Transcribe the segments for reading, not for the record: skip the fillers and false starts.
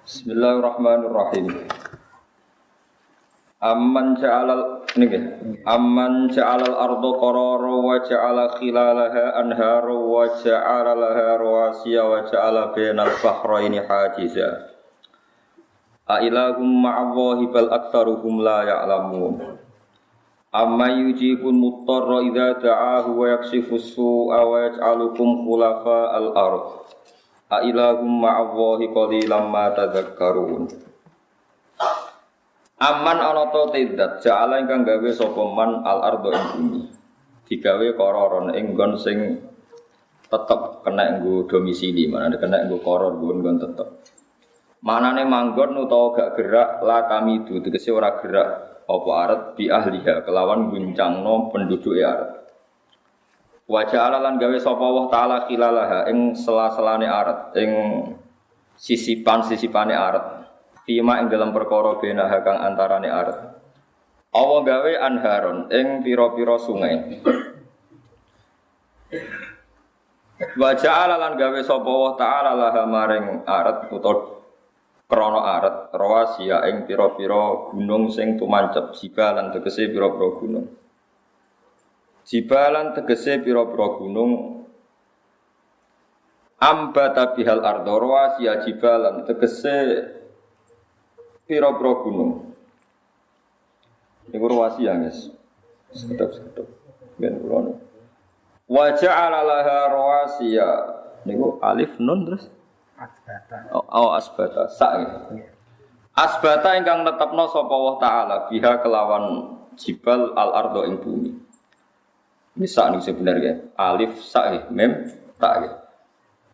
Bismillahirrahmanirrahim. Amman ja'alal arda qarara wa ja'ala khilalaha anhara wa ja'ala laha rawasiya wa ja'ala bainal bahraini hajiza. A ilahum ma'allahi bal aktsaruhum la ya'lamun. Amma yujibul muttarra idza da'ahu wa yakshifus su'a wa yaj'alukum khulafa'al ardh. A ilahum ma'allahi qalilan ma tadzakkarun. Aman ana ta tidak ja'ala ingkang gawe sapa man al ardo ing bumi. Digawe kororon ing nggon sing tetep kena nggo domisili, manane kena nggo koror nggon tetep. Manane manggon utawa gak gerak la kami du tegese ora gerak apa aret bi ahliha kelawan guncangno penduduke aret. Wa ja'ala lan gawe sapa Allah taala khilalaha ing sela-selane aret ing sisipan-sisipane aret. Fima ing dalam perkara benaha kang antarane aret. Allah gawe anharon ing pira-pira sungai. Wa ja'ala lan gawe sapa Allah taala laha maring aret utawa krana aret rawasiya ing pira-pira gunung sing tumancep jibalan tegese pira-pira gunung. Jibalan tegese pira-pira gunung ambata bihal ardo rawasiya jibalan tegese pira-pira gunung. Niku rawasiya guys. Sekedap-sekedap. Ben kula. Wa ja'ala laha rawasiya niku alif nun terus asbata. Asbata. Sak. Asbata ingkang netepno sapa Allah taala biha kelawan jibal al ardo ing bumi. Ini sak niku sebenarnya alif sak mem tak.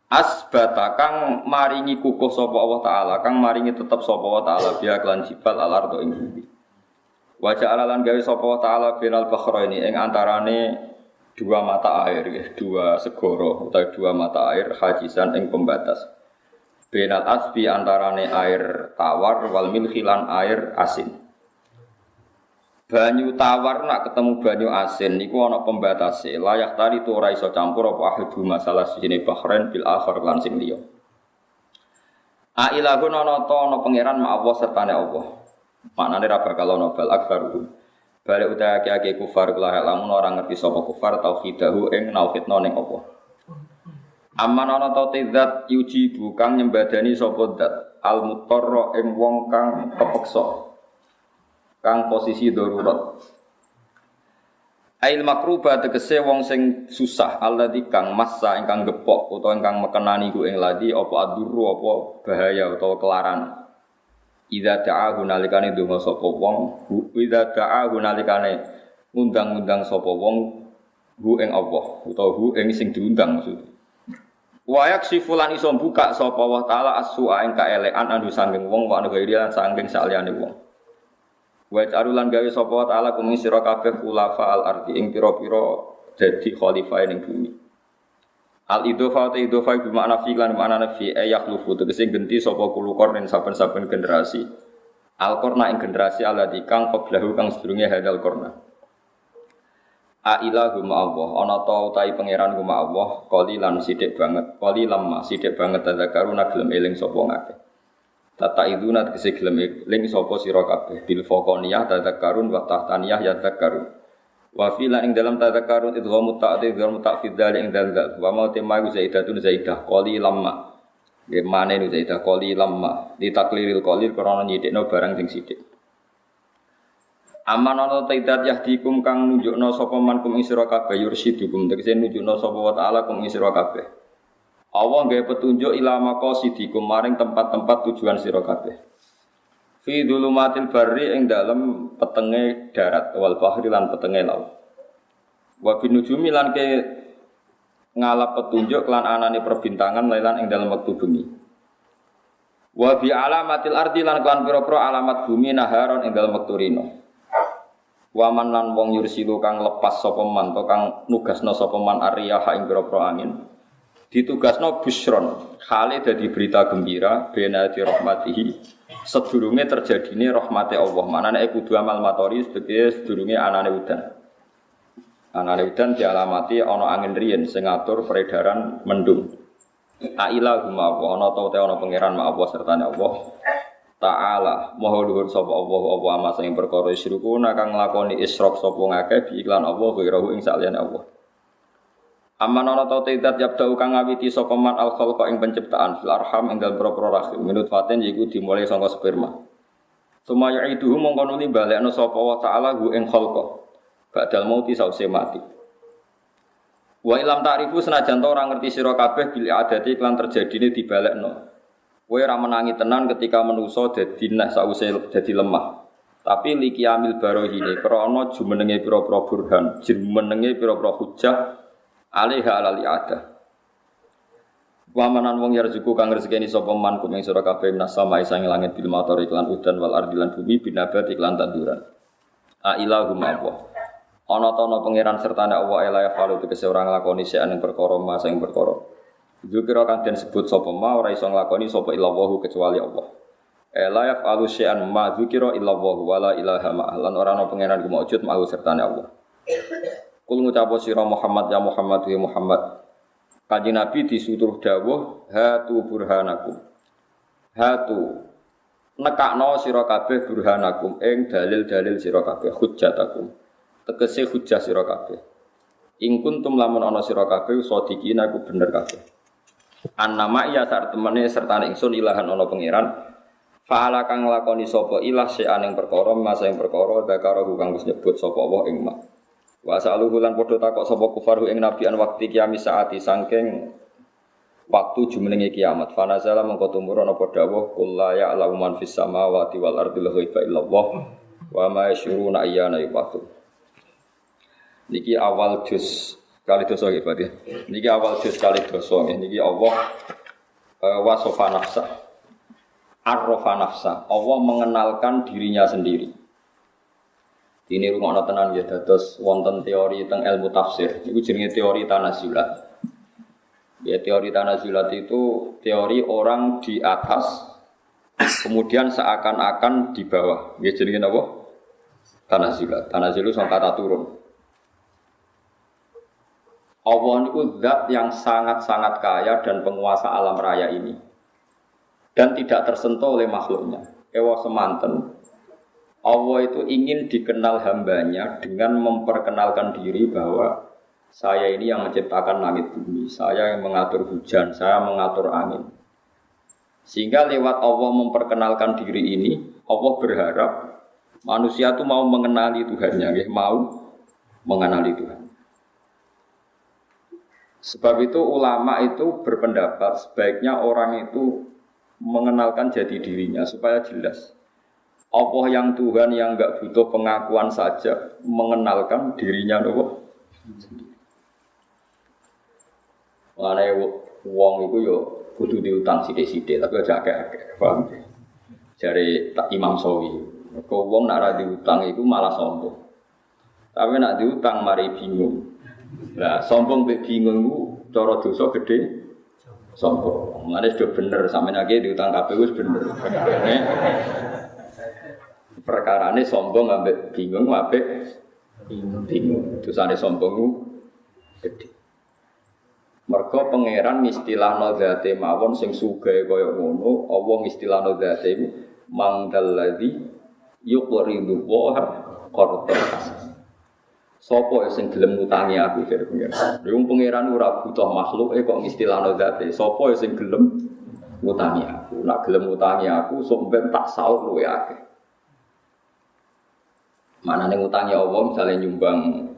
Asbata kang maringi kukuh sapa Allah taala, kang maringi tetep sapa Allah taala biha kelan jibal al ardo ing bumi. Wa ja'ala lan gawe sapa Allah taala binal bahraini ing antarane dua mata air, dua segara utawa dua mata air hajisan ing pembatas. Binal asbi antarane air tawar wal milhi lan air asin. Banyu tawar nak ketemu banyu asin niku ana pembatase. Layak tari tu ora iso campur apa ahadu masalah sijine bahrain bil akhir lan sing liya. A ilahun ana ta ana pangeran ma Allah sertane Allah. Maknane ra bakal ana bal akbaru. Balik utahe akeh kufar kula lamun ora ngerti sapa kufar tauhidahu ing nauhidna ning Allah. Aman ana ta zat yuji kang nyembadani sapa zat al mutarra ing wong kang kepeksa. Kang posisi darurat. Ail makruba tegese wong sing susah alladzi kang massa ingkang gepok utawa ingkang mekenani ku ing ladi apa aduru apa bahaya utawa kelaran. Idza ta'ahu nalikane donga sapa wong, idza ta'ahu nalikane ngundang-undang sapa wong hu ing Allah utawa hu ing sing diundang maksud. Wa yaksifu lan iso buka sapa wa taala as-su'a ing kaelekan anu sanging wong wa anu lan sanging saliyane wong. Wa ta'arulan gawe sapa wa ta'ala kum sira kabeh khulafa al-ardi ing pira-pira dadi khalifah ning bumi. Al-idhofa ta idhofa bi makna fi lan makna fi ayakhlufu tegese genti sapa kulo kornen saben-saben generasi. Al-qarna ing generasi alladzi kang qablahu kang sedurunge hadal qarna. A ilahu ma Allah ana ta utahi pangeran ku ma Allah qalilan sithik banget qalilan ma sithik banget tadzakaruna gelem eling sapa ngakeh. Tata iduna tegese gelem eling sapa sira kabeh bil faqaniyah tadzakarun wa tahtaniyah yadzakarun. Wa fi la ing dalam tadzakarun idghamu ta'did wa mutafid dzal ing dzal wa ma tema zaidatun zaidah qalilan ma. Nggih mane zaidah qalilan ma ditakliril qalil krana nyithikno barang sing sithik. Aman ana taidat yahdikum kang nunjukna sapa man kum ing sira kabeh yursidukum tegese nunjukna sapa wa taala kum ing sira kabeh. Allah gawe petunjuk ila maqasidikum maring tempat-tempat tujuan sira kabeh. Fi dzulumatil barri ing dalem petenge darat wal bahri lan petenge laut. Wa binujumi lan ke ngalap petunjuk lan anane perbintangan lan ing dalem wektu bengi. Wa bi alamatil ardi lan kan pira-pira alamat bumi naharon ing dalem wektu rino. Waman lan wong yursilu kang lepas sapa man to kang nugasna sapa man ariyaha ing pira-pira angin. Ditugasno busron, hale dadi berita gembira bena di rahmatihi sedurunge terjadine rahmate Allah. Manane kudu amal matori sedurunge anane udan. Anane udan dialamati ana angin riyen sing ngatur peredaran mendung. Aila guma apa ana ta ana pangeran ma apa sertane Allah Ta'ala maha luhur sapa Allah apa ama sing perkara isyrukuna kang nglakoni isyrok sapa ngakeh bi iklan Allah ghirahu ing saliyane Allah. Aman ana ta tidak yabda'u kang ngawiti sapa man al khalqa ing penciptaan fil arham ing dalem propro rahim minut faten yiku dimulai saka sperma. Sumaya itu mongko nuli balekno sapa wa ta'ala hu ing khalqa. Badal mauti sause mati. Wa ilam ta'rifu senajan ta ora ngerti sira kabeh bil adati lan terjadine dibalekno. Kowe ora menangi tenan ketika manusa dadi nah sause dadi lemah. Tapi liki amil barohine krana jumenenge pira-pira burhan, jumenenge pira-pira hujjah alaiha alal i'adah. Wa manan wong yarzuku kang rezekeni sapa man kumeng sira kabeh minas sama'i sang langit bil matori iklan udan wal ardi lan bumi binabat iklan tanduran. A ilahum Allah. Ana ta ana pangeran sertane Allah ela ya falu tegese ora nglakoni sean ing perkara ma sing perkara. Dzikira kang den sebut sapa ma ora iso nglakoni sapa illallahu kecuali Allah. Ela ya falu sean ma dzikira illallahu wala ilaha ma lan ora ana pangeran kumujud mau sertane Allah. Kul ngucapo sira Muhammad ya Muhammad ya Muhammad. Kanjeng Nabi disuruh dawuh hatu burhanakum. Hatu nekakno sira kabeh burhanakum ing dalil-dalil sira kabeh hujjatakum. Tegese hujjah sira kabeh. In kuntum lamun ana sira kabeh sadiqina iku bener kabeh. Annama ya sak temene sertane ingsun ilahan ana pangeran. Fa'ala kang nglakoni sapa ilah sean ing perkara masa ing perkara zakara kang wis nyebut sapa Allah ing mak. Wa saluhu lan padha takok sapa kufaru ing nabi an waktu kiamat saati saking waktu jumenenge kiamat. Fa nazala mengko tumurun apa dawuh qul la ya'lamu man fis samawati wal ardi ghaiba illallah wa ma yashuruna ayyana yub'atsun. Niki awal juz kali dosa nggih Pak. Niki awal juz kali dosa nggih. Niki Allah wasofa nafsa. Arrofa nafsa. Allah mengenalkan dirinya sendiri. Ini rungokno tenan ya dados wonten teori teng ilmu tafsir. Iku jenenge teori tanazulat. Ya teori tanazulat itu teori orang di atas kemudian seakan-akan di bawah. Ya jenenge napa? Tanazulat. Tanazulat sing kata turun. Allah itu zat yang sangat-sangat kaya dan penguasa alam raya ini dan tidak tersentuh oleh makhluknya. Ewa semanten Allah itu ingin dikenal hambanya dengan memperkenalkan diri bahwa saya ini yang menciptakan langit bumi, saya yang mengatur hujan, saya mengatur angin. Sehingga lewat Allah memperkenalkan diri ini, Allah berharap manusia itu mau mengenali Tuhannya, mau mengenali Tuhan. Sebab itu ulama itu berpendapat sebaiknya orang itu mengenalkan jati dirinya supaya jelas. Allah yang Tuhan yang enggak butuh pengakuan saja mengenalkan dirinya nopo sendiri. Mane wong iku yo kudu diutang sithik-sithik tapi aja akeh-akeh. Paham? Jare Imam Sawi, kok wong nek ora diutang iku malah sombong. Tapi nek diutang mari bingung. Lah sombong mek bingung ku cara dosa gede sombong. Mane sudah bener sampeyan iki diutang kabeh wis bener. Perkarane sombong ambek bingung ambek bingung. Dosane sombong ku gede. Mergo pangeran istilahna zate mawon sing sugih kaya ngono, Allah istilahna zate iku mangdalladzi yuqridu wa qardan. Sopo sing gelem ngutangi aku dari pangeran. Wong pangeran ora butuh makhluk kok istilahno zate. Sopo sing gelem ngutangi aku. Nek gelem ngutangi aku sok ben tak saur luwe akeh. Manane ngutangi Allah misalnya nyumbang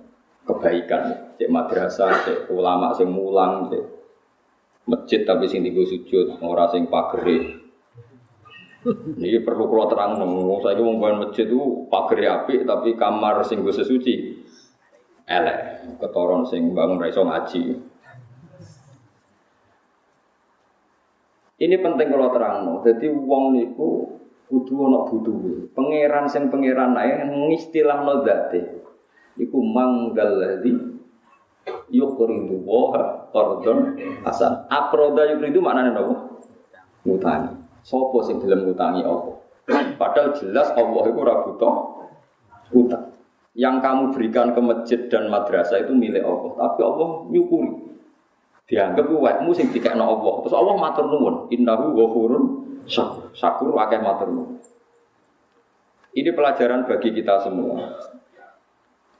kebaikan, cek madrasah, cek ulama sing mulang, cek masjid tapi sing dienggo sujud, ora sing pagere. Niki perlu kula terangno. Saiki wong bangun masjid itu pagere apik tapi kamar sing nggo sesuci elek, ketoron sing bangun ra iso ngaji. Ini penting kalau terangno. Dadi wong niku kudu ana butuhe. Pangeran sing pangeran ae ngistilahno zate. Iku manggalladzi yuqridu wa qardon hasan. Aqrada yuqridu maknane napa? Ngutangi. Sopo sing gelem ngutangi Allah? Padahal jelas Allah iku ora butuh utang. Yang kamu berikan ke masjid dan madrasah itu milik Allah, tapi Allah nyukuri. Dianggap wetmu sing dikekno Allah. Terus Allah matur nuwun, innahu ghafurun syakur akeh matur nuwun. Ini pelajaran bagi kita semua.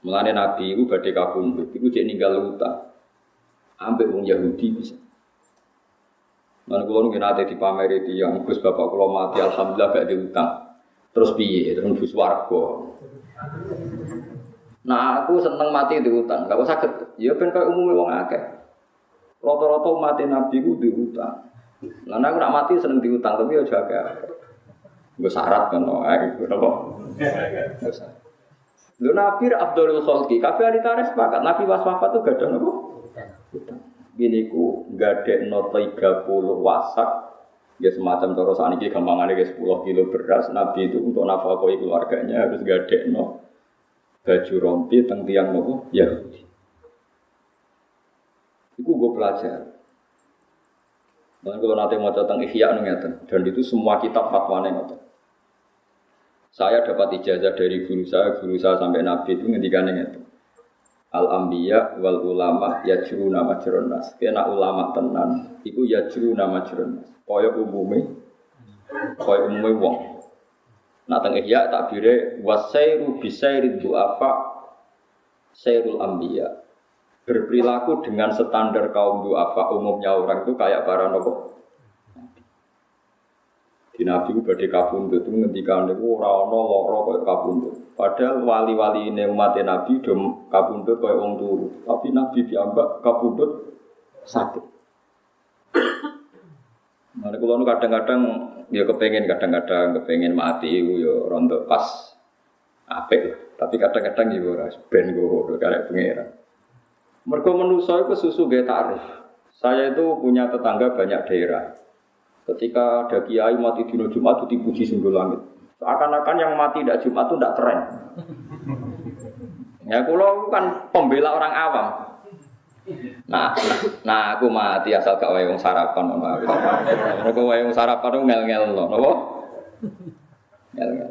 Mulane Nabi iku badhe kabundut, iku jek ninggal utang. Ambek wong Yahudi bisa. Lan kula nggih nate dipameri tiyang Gus bapak kula mati alhamdulillah gak diutang. Terus piye? Terus mlebu swarga. Nah, aku seneng mati diutang. Gak usah saged. Ya ben koyo umume wong akeh. Rata-rata mati Nabi ku diutang. Lah aku nak mati seneng diutang tapi aja akeh. Nggo syarat kan ae napa? Lho Nabi Abdul Khalqi, kabeh ahli tarikh sepakat Nabi wafat itu gak ada napa? Utang. Gini ku gadekno 30 wasak. Ya semacam cara saniki gampangane 10 kilo beras. Nabi itu untuk nafkahi keluarganya harus gadekno baju rompi teng tiyang nopo Yahudi. Iku gue pelajar. Dan kalau nanti mau tentang Ihya ngeten, dan itu semua kitab fatwane ngoten. Saya dapat ijazah dari guru saya sampai Nabi itu ngendikane ngeten. Al-anbiya wal ulama yajruna majrun nas. Kena ulama tenan iku yajruna majrun nas. Kaya umume wong. Nah teng Ihya takbire wasairu bisairid du'afa sairul anbiya. Berperilaku dengan standar kaum du'afa umumnya orang itu kayak para nopo. Di Nabi ku badhe kabundut itu ngendikan niku ora ana lara kaya kabundut. Padahal wali-wali ini umat Nabi do kabundut kaya wong turu, tapi Nabi diambak kabundut sakit. Nah, kalau nu kadang-kadang ya kepengen mati iku ya rontok pas apik. Tapi kadang-kadang ya ora ben go karek pangeran. Mergo manusa iku susu gawe takrif. Saya itu punya tetangga banyak daerah. Ketika ada kiai mati dina Jumat itu dipuji sungguh langit. Seakan-akan yang mati tidak Jumat itu tidak keren. Ya kula kan pembela orang awam. Nah aku mati asal gak wae wong sarapan ngono aku. Mergo wae wong sarapan ngel-ngel lho, napa? Ngel-ngel.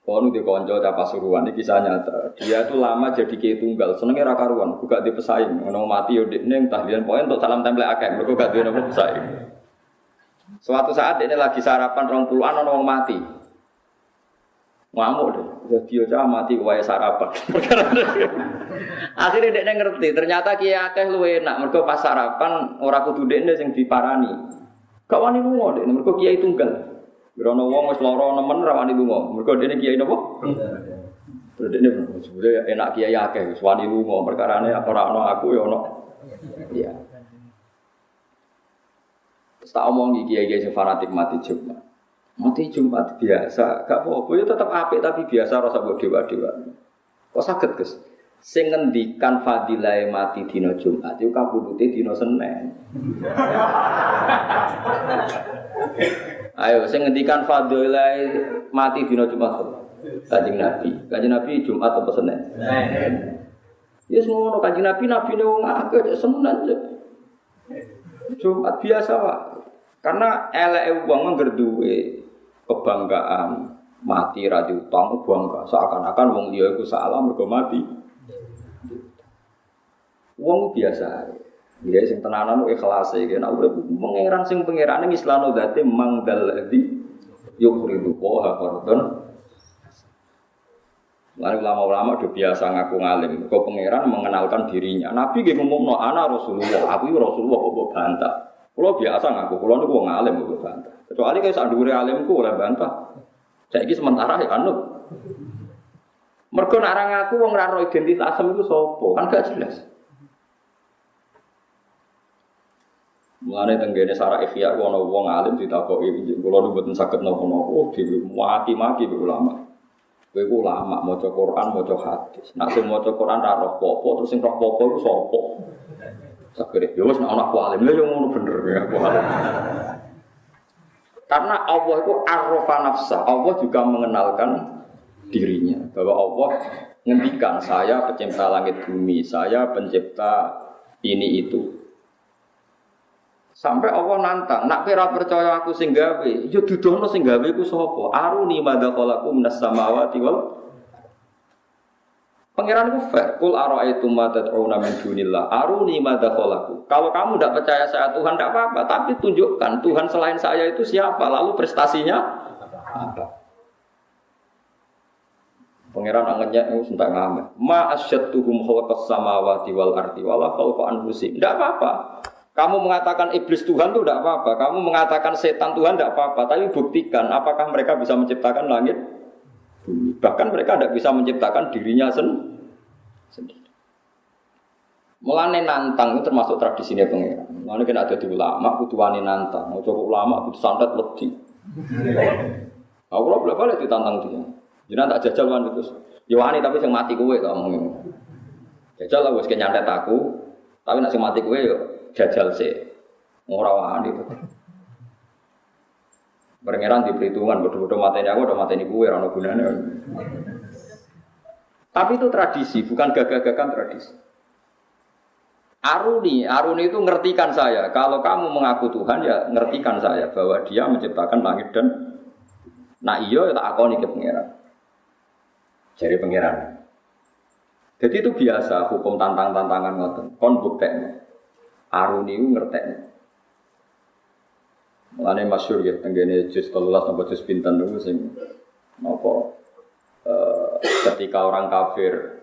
Kono di konco cah Pasuruan ini kisah nyata. Dia itu lama jadi kiai tunggal, senenge ra karuan, buka di pesaing. Ono mati yo dekne tahlilan poin untuk salam tempel akeh, mergo gak duwe napa pesaing. Suatu saat ini lagi sarapan 20-an ono wong mati. Ngamuk deh. Jadi yo cah mati wae sarapan. Akhirnya dekne ngerti, ternyata kiai akeh luwih enak, mergo pas sarapan ora kudu dekne sing diparani. Gak wani lunga dekne, mergo kiai tunggal. Gerono wong wis lara nemen ra wani lunga. Mergo dene kiai napa? Terus dene sebenarnya enak kiai akeh wis wani lunga. Perkarane ora ana aku ya ono. Iya. Tak omongi kiai-kiai sing fanatik mati Jumat. Mati Jumat biasa, gak apa-apa ya tetep apik tapi biasa rasa mbok dewa-dewa. Kok saged, Gus? Sing ngendikan fadilah mati dina Jumat iku kabudute dina Senin. Ayo, saya ngendikan fadilah mati dina Jumat. Kanjeng Nabi Jumat apa Senin? Ya semua Kanjeng Nabi ne wong akeh Senin aja. Jumat biasa, Pak. Karena eleke wong ngger duwe kebanggaan mati ra diutang bangga seakan-akan wong liya iku salah mergo mati. Wong biasa. Ya sing tenanan ikhlas iki nek urip mengeran sing pangerane islano dzate mangdal ladzi yukhridu wa fardun. Lalu ulama-ulama udah biasa ngaku ngalim. Kau pangeran mengenalkan dirinya. Nabi nggih ngomongno ana Rasulullah, aku iki Rasulullah kok bantah. Kulo biasa ngaku, kulo niku wong alim kok bantah. Kecuali kaya sak dhuwure alimku oleh bantah. Saiki sementara ya anut. Mergo nek ora ngaku wong ora ro identitas iku sapa? Kan gak jelas. Mulane tenggene sarah Ihya ana wong alim ditakoki, kula nu mboten saged napa-napa, maki-maki ulama. Kowe ku ulama maca Quran, maca hadis. Nek sing maca Quran ra roh apa, terus sing roh apa iku sapa? Sakire, ya wis nek ana alim lha yo ngono bener ya aku alim. Karena Allah itu arrafa nafsa, Allah juga mengenalkan dirinya bahwa Allah ngendikan saya pencipta langit bumi, saya pencipta ini itu. Sampai Allah nantang, nak kira percaya aku sing gawe, ya dudono sing gawe ku sapa? Aruni madza khalaqu minas samawati wal. Pangeran itu fair. Kul ara'aitum ma tad'una min dunillah aruni madza khalaqu. Kalau kamu tidak percaya saya Tuhan tidak apa-apa, tapi tunjukkan Tuhan selain saya itu siapa, lalu prestasinya apa. Pangeran anggenya itu sentak ngamen. Ma asyadtuhum khalaqas samawati wal ardi wala khalqa anfusihim. Tidak apa-apa. Kamu mengatakan iblis Tuhan itu tidak apa-apa. Kamu mengatakan setan Tuhan tidak apa-apa. Tapi buktikan apakah mereka bisa menciptakan langit, bumi. Bahkan mereka tidak bisa menciptakan dirinya sendiri. Mulane nantang itu termasuk tradisinya pangeran. Mulane kena ada di ulama, kudu wani nantang. Mau coba ulama kudu santet wedi. Aku lho boleh ditantang dia. Jenengan tak jajal wan itu. Ya wani tapi sing mati kowe kok ngomong. Jajal lah wis kenyantet aku. Tapi nek sing mati kowe yo jajal sih. Ora wani itu. Pangeran di perhitungan bodoh-bodoh mateni aku udah mateni kowe ora ono gunane. Tapi itu tradisi, bukan gagah-gagahan tradisi. Aruni itu ngertikan saya. Kalau kamu mengaku Tuhan ya ngertikan saya bahwa Dia menciptakan langit dan nah iya tak akoni ke pangeran. Jadi pangeran. Jadi itu biasa hukum tantang-tantangan ngoten. Kon buktekno. Aruni itu ngertekno. Mulane masyhur ya tenggene juz 13 sampai juz pinten niku sing napa ketika orang kafir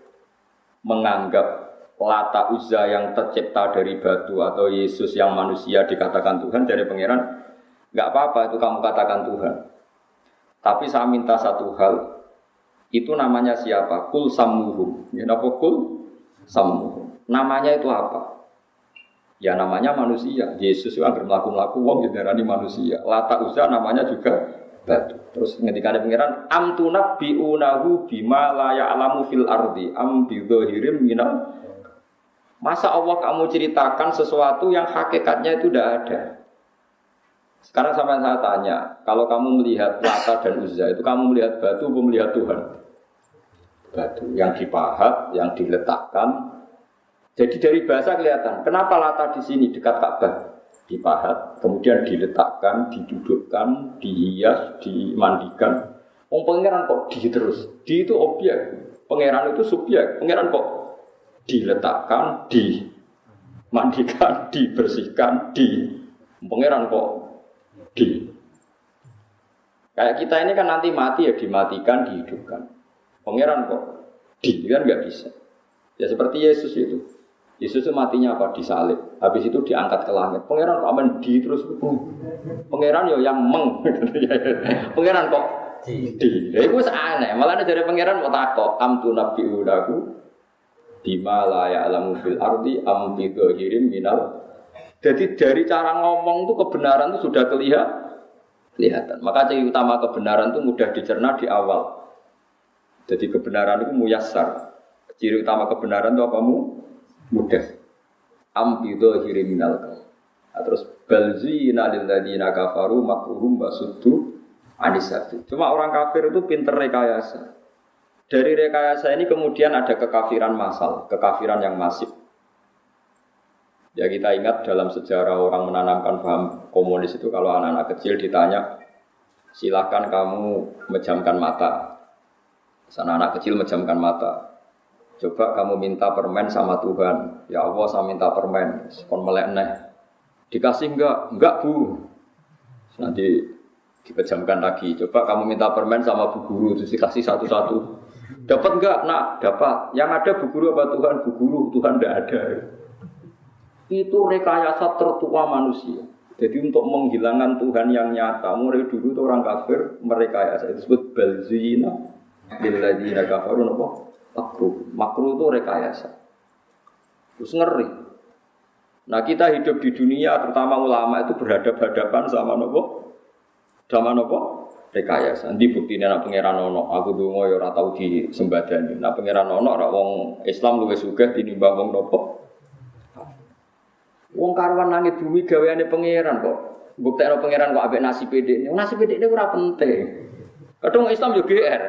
menganggap Lata Uzza yang tercipta dari batu atau Yesus yang manusia dikatakan Tuhan dari pangeran, enggak apa-apa itu kamu katakan Tuhan. Tapi saya minta satu hal, itu namanya siapa? Kul sammuhum. Ya napa kul sammuhum. Namanya itu apa? Ya namanya manusia. Yesus itu agar melaku-melaku wong didarani manusia. Lata Uzza namanya juga batu. Terus ketika ada pangeran am tunabbi'unahu bima la ya'lamu fil ardi am bidzahirim minal. Masa Allah kamu ceritakan sesuatu yang hakikatnya itu tidak ada. Sekarang sampai saya tanya, kalau kamu melihat Lata dan Uzza itu kamu melihat batu atau melihat Tuhan? Batu yang dipahat, yang diletakkan. Jadi dari bahasa kelihatan. Kenapa Lata di sini dekat Ka'bah? Dipahat, kemudian diletakkan, didudukkan, dihias, dimandikan. Pangeran kok di terus? Di itu objek, pangeran itu subjek. Pangeran kok diletakkan, dimandikan, dibersihkan, pangeran kok di. Kayak kita ini kan nanti mati ya dimatikan, dihidupkan. Pangeran kok di kan nggak bisa. Ya seperti Yesus itu. Yesus itu matinya apa? Disalib. Habis itu diangkat ke langit. Pangeran kok aman di terus. Pangeran yo yang meng. Pangeran kok di. Ya itu aneh. Malah dari pangeran mau takok am tu nabbi'unahu bima la ya'lamu fil ardi am bidzahirim minal. Jadi dari cara ngomong itu kebenaran itu sudah kelihatan. Maka ciri utama kebenaran itu mudah dicerna di awal. Jadi kebenaran itu muyassar. Ciri utama kebenaran itu apa mudah. Am bidzahirim minal. Nah, terus balzina lil ladina kafaru makruhum basuddu anisati. Cuma orang kafir itu pinter rekayasa. Dari rekayasa ini kemudian ada kekafiran massal, kekafiran yang masif. Ya kita ingat dalam sejarah orang menanamkan paham komunis itu kalau anak-anak kecil ditanya, silahkan kamu memejamkan mata. Sana anak kecil memejamkan mata. Coba kamu minta permen sama Tuhan. Ya Allah saya minta permen. Kon melek neh. Dikasih enggak Bu. Nanti dipejamkan lagi. Coba kamu minta permen sama Bu Guru, terus dikasih satu-satu. Dapat enggak? Nak, dapat. Yang ada Bu Guru apa Tuhan? Bu Guru, Tuhan enggak ada. Itu rekayasa tertua manusia. Jadi untuk menghilangkan Tuhan yang nyata, mulai dulu itu orang kafir merekayasa. Itu disebut balzina lilladzina kafaru napa? Makruh itu rekayasa. Terus ngeri. Nah, kita hidup di dunia terutama ulama itu berhadapan-hadapan sama napa? Sama napa? Rekayasa. Ndi buktine nek pangeran ono, aku donga ya ora tau disembadani. Nek pangeran ono ora wong Islam luwih sugih tinimbang wong napa? Wong karuan langit bumi gaweane pangeran kok. Buktekno pangeran kok ambek nasi pedekne. Nasi pedekne ora penting. Kadang Islam yo GR.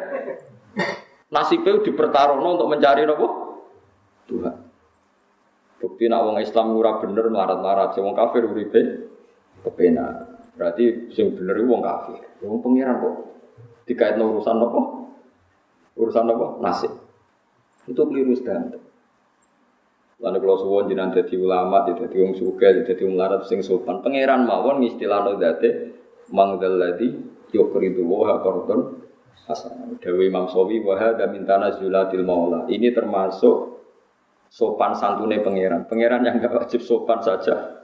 Nasibe dipertaruhno untuk mencari napa? Tuhan. Bukti nek wong Islam ora bener melarat-larat, wong kafir uripe kepenak. Berarti sing bener iku wong kafir. Wong pangeran kok dikaitno urusan apa? Urusan apa? Nasib. Itu keliru standar. Lalu kalau suwon jenengan dadi ulama, dadi wong sugih, dadi wong larat sing sopan. Pangeran mawon istilahno date mangdal ladzi yuqridu wa qardun hasan. Dewi Imam Sawi wa hadza min tanazulatil maula. Ini termasuk sopan santune pangeran. Pangeran yang enggak wajib sopan saja.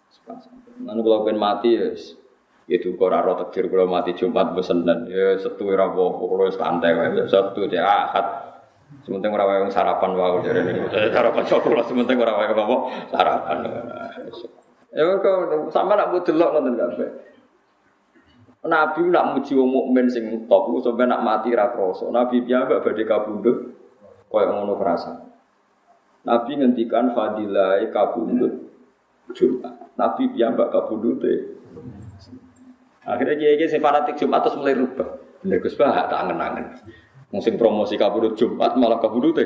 Sopan santun. Lalu kalau pengen mati itu ora ro takdir kula mati Jumat besenen. Ya Setu ora apa-apa kula santai wae. Sabtu ya Ahad. Sementing ora wae sarapan wae jarene. Sarapan kula sementing ora wae apa sarapan. Ya kok sampe nak mbok delok ngoten kabeh. Nabi nak muji wong mukmin sing top iku sampe nak mati ra krasa. Nabi piyambak badhe kabundut koyo ngono perasaan. Nabi ngendikan fadilah kabundut Jumat. Nabi piyambak kabundute. Akhirnya kiai-kiai sing fanatik Jumat terus mulai rubah. Bener Gus Bah tak angen-angen. Wong sing promosi kabudut Jumat malah kabudute.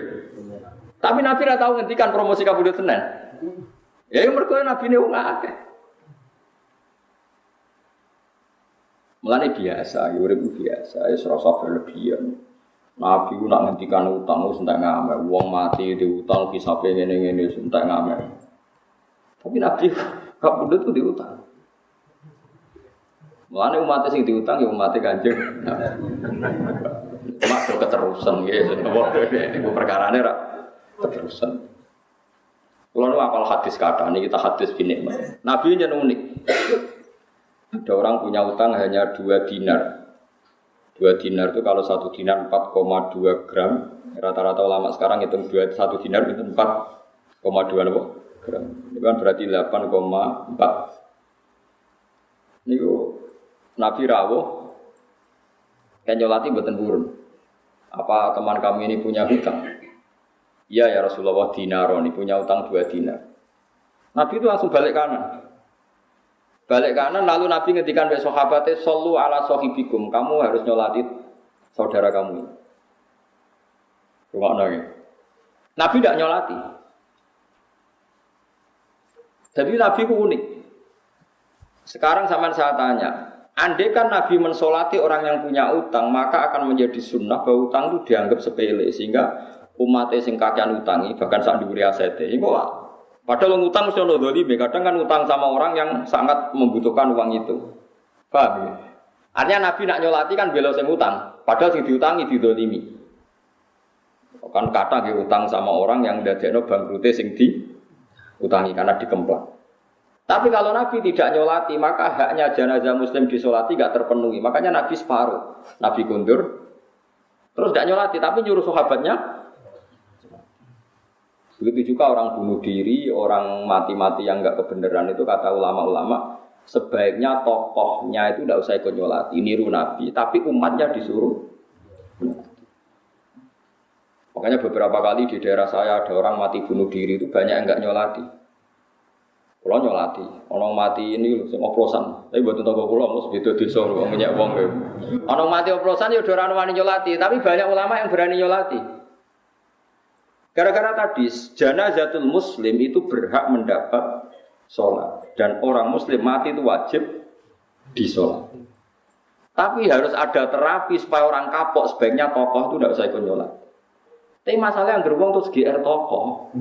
Tapi Nabi ra tau ngendikan promosi kabudut Senin. Ya mergo Nabi ne wong akeh. Mulane biasa, urip biasa, wis ora usah berlebihan. Nabi ku nak ngendikan utang wis entek ngamer. Wong mati diutang kisape ngene-ngene wis entek ngamer. Tapi Nabi kabudut ku diutang. Mulane umat sing diutang ya umat Kanjeng. Cuma do keterusan nggih, niku perkarane ra keterusan. Kula nu apal hadis kata niki kita hadis binik. Nabi yen unik. Ada orang punya utang hanya 2 dinar. 2 dinar itu kalau 1 dinar 4,2 gram. Rata-rata ulama sekarang hitung 1 dinar itu 4,2 gram. Itu kan berarti 8,4. Niku Nabi rawuh kan nyolati mboten purun. Apa teman kami ini punya hutang? Iya ya Rasulullah dinaron, punya utang 2 dinar. Nabi itu langsung balik kanan. Balik kanan lalu Nabi ngendikan ke sahabatnya sallu ala sahibikum, kamu harus nyolati saudara kamu. Rumakna nggih. Nabi tidak nyolati. Jadi Nabi itu unik. Sekarang sampean saya tanya, andai kan Nabi mensolati orang yang punya utang, maka akan menjadi sunnah bahwa utang itu dianggap sepele sehingga umatnya sing kakean utangi bahkan sak dhuwure asete. Iku padahal ngutang mesti ono dzalime, kadang kan utang sama orang yang sangat membutuhkan uang itu. Paham ya? Artinya Nabi nak nyolati kan bela sing utang, padahal sing diutangi didzalimi. Kan kata ge utang sama orang yang ndadekno bangkrute sing diutangi karena dikemplang. Tapi kalau Nabi tidak nyolati, maka haknya jenazah muslim disolati tidak terpenuhi. Makanya Nabi separuh. Nabi kundur, terus tidak nyolati, tapi nyuruh sahabatnya. Begitu juga orang bunuh diri, orang mati-mati yang enggak kebenaran itu kata ulama-ulama, sebaiknya tokohnya itu tidak usah ikut nyolati, niru Nabi, tapi umatnya disuruh. Makanya beberapa kali di daerah saya ada orang mati bunuh diri itu banyak yang enggak nyolati. Kalau nyolati, orang mati ini oplosan, tapi buat tentang pulau mus gitu disor, minyak wong. Orang mati oplosan ya udah orang wani nyolati, tapi banyak ulama yang berani nyolati. Gara-gara tadi, janazatul muslim itu berhak mendapat sholat. Dan orang muslim mati itu wajib disolat. Tapi harus ada terapi supaya orang kapok, sebaiknya tokoh itu tidak usah ikut nyolat. Tapi masalah yang beruang terus GR tokoh.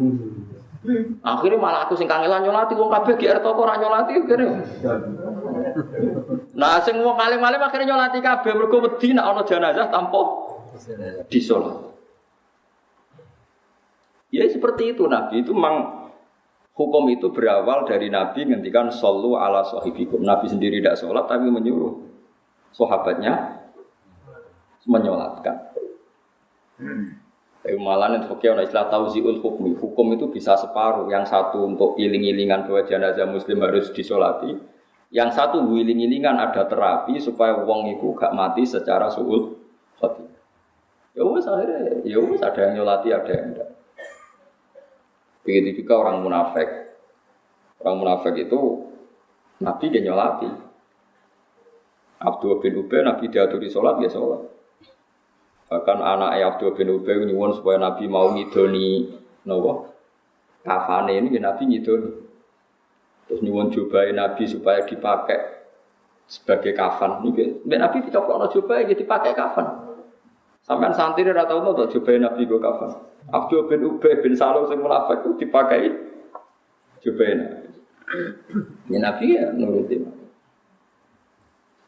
Akhirnya malah aku sing kangelan nyolati, wong kabeh GR tokoh ora nyolati akhirnya. Nah, sing wong alim-alim akhirnya nyolati kabeh mergo wedi nek ana jenazah tanpa disolat. Ya seperti itu Nabi itu memang hukum itu berawal dari Nabi ngendikan sallu ala sahibikum. Nabi sendiri tidak sholat tapi menyuruh sahabatnya menyolatkan. Malah itu fakir istilah tauziul hukmi. Hukum itu bisa separuh. Yang satu untuk iling-ilingan bahwa jenazah muslim harus disolati. Yang satu iling-ilingan ada terapi supaya wong itu gak mati secara su'ul khotimah. Ya wis akhirnya ya wis ada yang nyolati ada yang enggak. Begitu juga orang munafik. Orang munafik itu Nabi dia nyolati. Abdullah bin Ubay Nabi diaturi sholat dia sholat. Bahkan anak Abdullah bin Ubay nyuwun supaya Nabi mau ngidoni nopo kafane ini Nabi ngidoni. Terus nyuwun jubahe Nabi supaya dipakai sebagai kafan. Niki Nabi dicoplokno jubahe dipakai kafan. Sampeyan santri ora tau to jubahe Nabi go kafan. Abdul bin Ubay bin Salul sing munafik itu dipakai Jubaina. Ya Nabi ya nuruti.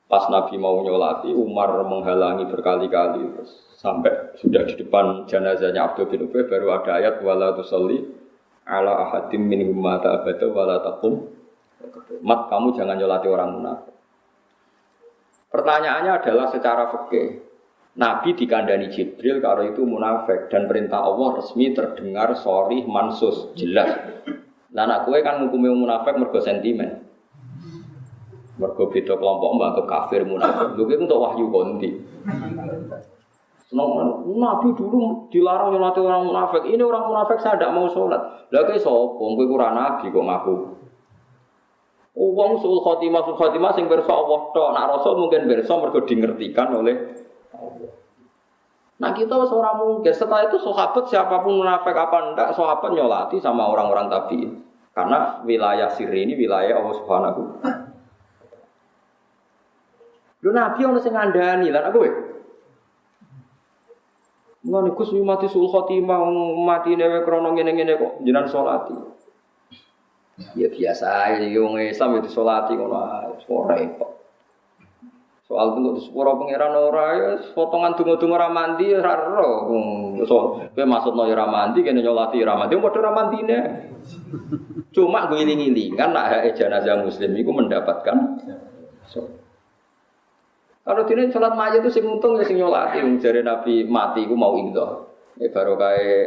Pas Nabi mau nyolati, Umar menghalangi berkali-kali sampai sudah di depan jenazahnya Abdul bin Ubay baru ada ayat wala tusalli ala ahadim minhum mata abada wala taqum. Mat, kamu jangan nyolati orang munafik. Pertanyaannya adalah secara fikih. Nabi dikandani Jibril kalau itu munafik dan perintah Allah resmi terdengar sharih mansus jelas. Lah anak kowe kan ngukumi munafik mergo sentimen. Mergo beda kelompok mbak kafir munafik. Lho kuwi untuk wahyu konti. Nabi dulu dilarang nyolati orang munafik. Ini orang munafik saya tidak mau sholat. Lah kowe sapa? Kowe ora nabi kok ngaku. Wong sul khotimah sing pirsa Allah tok. Nek rasul mungkin pirsa mergo dingertikan oleh Allah. Nah kita seorang mungkin setelah itu sahabat siapapun munafik apa enggak sahabat nyolati sama orang-orang tabi'in karena wilayah sirri ini wilayah Allah Subhanahu. Lho Nabi ono sing ngandani lan aku ngono Gus mati sul khotimah mati dhewe krana ngene-ngene kok jenengan salati. Ya biasa iki wong Islam itu salati ngono ora repot. Soal tunggu sepuro pangeran ora ya potongan donga-donga ora mandi ora ero. So kowe maksudno ora mandi kene nyolati ora mandi padha ora mandine. Cuma gue iling-ilingan nek hak jenazah muslim iku mendapatkan kalau dene salat mayit itu sing untung ya sing nyolati wong jare Nabi mati iku mau indah. Baru kae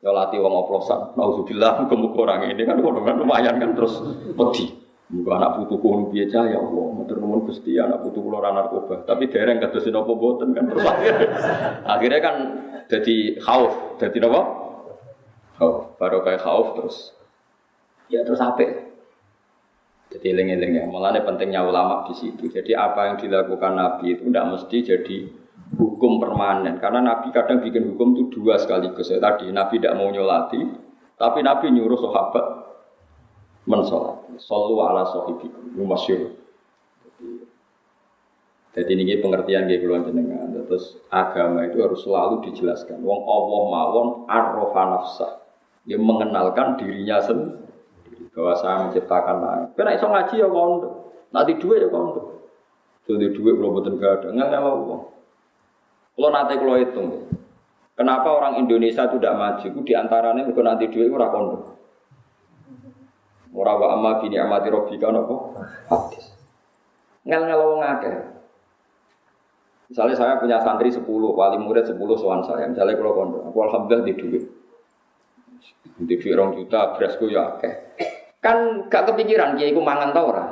nyolati wong oplosan. Nauzubillah muga-muga orang ini kan lumayan kan terus wedi. Muga anak putuku ngono piye cah ya Allah, matur nuwun Gusti anak putuku ora narkoba. Tapi dereng kados napa mboten kan terus akhirnya kan jadi khauf, jadi napa? Khauf, baru kayak khauf terus. Ya terus apik. Jadi eling-eling ya, mulane pentingnya ulama di situ. Jadi apa yang dilakukan Nabi itu tidak mesti jadi hukum permanen karena Nabi kadang bikin hukum itu dua sekaligus. Ya, tadi Nabi tidak mau nyolati, tapi Nabi nyuruh sahabat mensolat. Sallu ala sahibikum masyhur. Jadi ini pengertian nggih kula jenengan. Terus agama itu harus selalu dijelaskan. Wong Allah mawon arrafa nafsah. Dia mengenalkan dirinya sendiri bahwa saya menciptakan langit. Kena iso ngaji ya kondo. Nanti duit ya kondo. Jadi duit kula mboten gadah. Ngene wong. Kula nate kula hitung. Kenapa orang Indonesia itu tidak maju? Itu diantaranya mergo nanti duit ora kondo. Ora wa amma bi ni'mati rabbika napa? Hadis. Ngel-ngel wong akeh. Misalnya saya punya santri 10, wali murid 10 sowan saya. Misalnya kalau kondo, aku alhamdulillah di duit. Di duit 2 juta, berasku ya akeh. Kan gak kepikiran kiai ku mangan ta ora.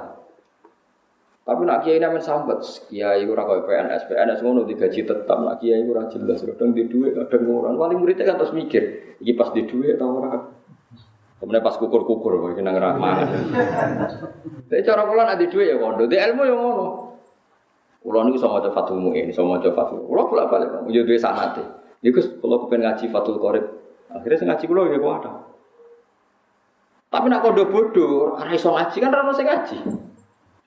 Tapi nak kiai namen sambat, kiai ora koyo PNS ngono digaji tetap, nak kiai ora jelas, kadang di duit, kadang ora. Wali muridnya kan terus mikir, iki pas di duit ta ora. Kemudian pas kukur-kukur, kena ngerak mangan. Tapi cara kula nak di duit ya kondo, di ilmu ya ngono. Kula niku iso maca Fathul Mu'in, iso maca Fathul. Kula bolak-balik, yo duwe sanate. Niku kula kepen ngaji Fathul Qorib. Akhirnya sing ngaji kula ya kok ada. Tapi nak kondo bodoh, ora iso ngaji kan ora ono sing ngaji.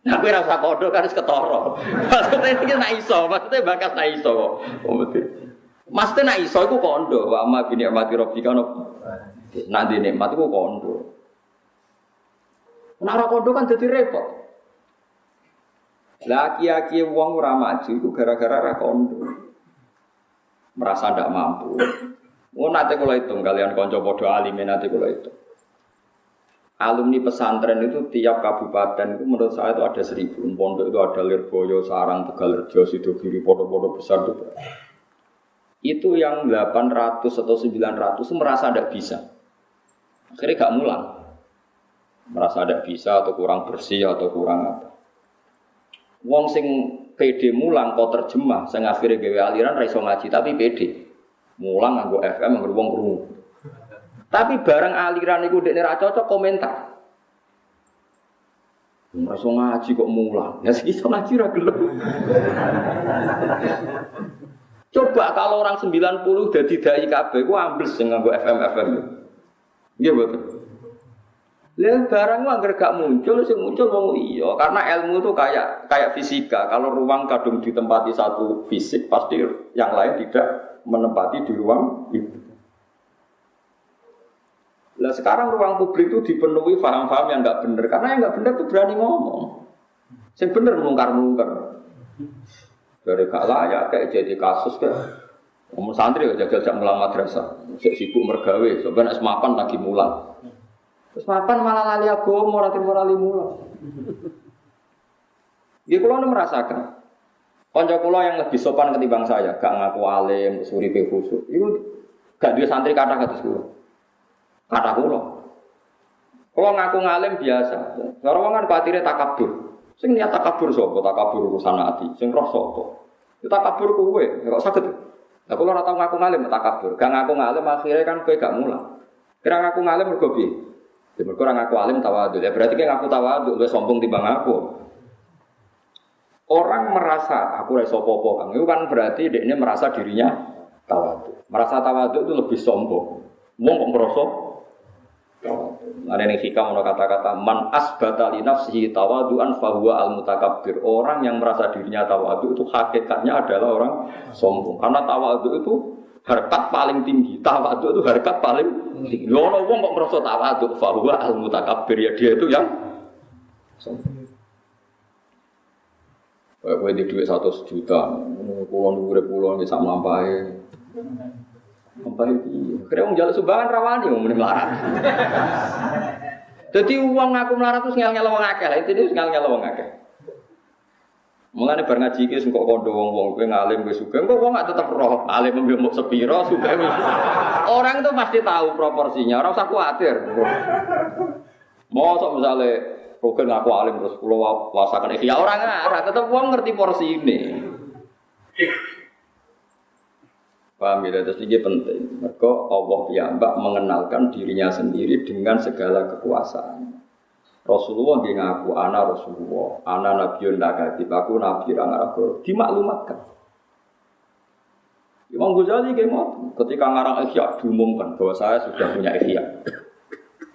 Nah, kowe ora usah kondo kan wis ketara. Maksudnya iki nak iso, maksudnya bakat nak iso kok. Maksudnya nak iso iku kondo, wa amma bi ni'mati rabbika nanti nikmat iku kondo. Nek ora kondo kan dadi repot. Lah kiai-kiai wong ora maju iku gara-gara ora kondo. Merasa ndak mampu. Oh nate kula hitung kalian kanca padha alime nate kula hitung. Alumni pesantren itu tiap kabupaten itu menurut saya itu ada 1000. Pondok itu ada Lirboyo, Sarang, Tegalrejo, Sidogiri, pondok-pondok besar itu. Itu yang 800 atau 900 itu merasa tidak bisa. Akhirnya gak mulang. Merasa tidak bisa atau kurang bersih atau kurang apa. Wong sing PD mulang kok terjemah, sing akhirnya gawe aliran ra iso ngaji tapi PD. Mulang nganggo FM nganggo wong krungu. Tapi barang aliran iku dekne ra cocok komentar. Ora iso ngaji kok mulang. Ya iso ngaji ra gelem. Coba kalau orang 90 dadi dai kabeh ku ambles sing nganggo FM. Nggih betul. Lah barang ku anggar gak muncul sing muncul wong iya karena ilmu itu kayak fisika. Kalau ruang kadung ditempati satu fisik pasti yang lain tidak menempati di ruang itu. Lah sekarang ruang publik itu dipenuhi paham-paham yang enggak benar. Karena yang enggak benar itu berani ngomong. Yang benar melungkar-melungkar. Dari gak layak kayak jadi kasus kayak ngomong santri ya jaga-jaga mulang madrasah. Sibuk mergawe, sebenarnya semapan lagi mulang. Terus mapan malah lali agama, ora timur lali mulang. Nggih kula merasakan. Kanca kula yang lebih sopan ketimbang saya, gak ngaku alim, suripe khusuk. Iku gak duwe santri kathah kados kula. Kathah kula. Kula ngaku ngalim biasa. Cara wong kan batire takabur. Sing niat takabur sapa? Takabur urusan ati. Sing roh sapa? Itu takabur kowe, kok saged. Lah kula ora tau ngaku ngalim takabur. Gak ngaku ngalim akhire kan kowe gak mulang. Kira ngaku ngalim mergo piye? Ya mergo ora ngaku alim tawadhu. Ya berarti kan ngaku tawadhu luwih sombong timbang aku. Orang merasa aku ora iso apa-apa, Kang. Itu kan berarti dekne merasa dirinya tawadhu. Merasa tawadhu itu lebih sombong. Wong kok merasa tawadhu. Ada ning hikam ono kata-kata man asbata li nafsihi tawadhuan fa huwa al-mutakabbir. Orang yang merasa dirinya tawadhu itu hakikatnya adalah orang sombong. Karena tawadhu itu harkat paling tinggi. Tawadhu itu harkat paling tinggi. Lho ono wong kok merasa tawadhu fa huwa al-mutakabbir, ya dia itu yang sombong. Kowe di duit 100 juta, pulau bisa melampaui. Melampaui iki. Kira wong njaluk sumbangan rawani wong muni melarat. Dadi wong ngaku melarat terus ngel-ngel wong akeh. Intine ngel-ngel wong akeh. Mulane bar ngaji iki sing kok kandha wong-wong kowe ngalim kowe sugih, kok wong gak tetep roh alim mbok sepira sugih. Orang itu pasti tahu proporsinya, ora usah kuwatir. Mosok misale Rogen ngaku alim terus pulau wasakan ya orang ngarah, tetap uang ngerti porsi ini. Paham ya, terus ini penting. Maka Allah piyambak mengenalkan dirinya sendiri dengan segala kekuasaan. Rasulullah dia ngaku ana Rasulullah, ana Nabiun Nakatib, aku Nabi Rangarabur. Dimaklumatkan. Imam Ghazali ketika ngarang Ihya diumumkan bahwa saya sudah punya Ihya.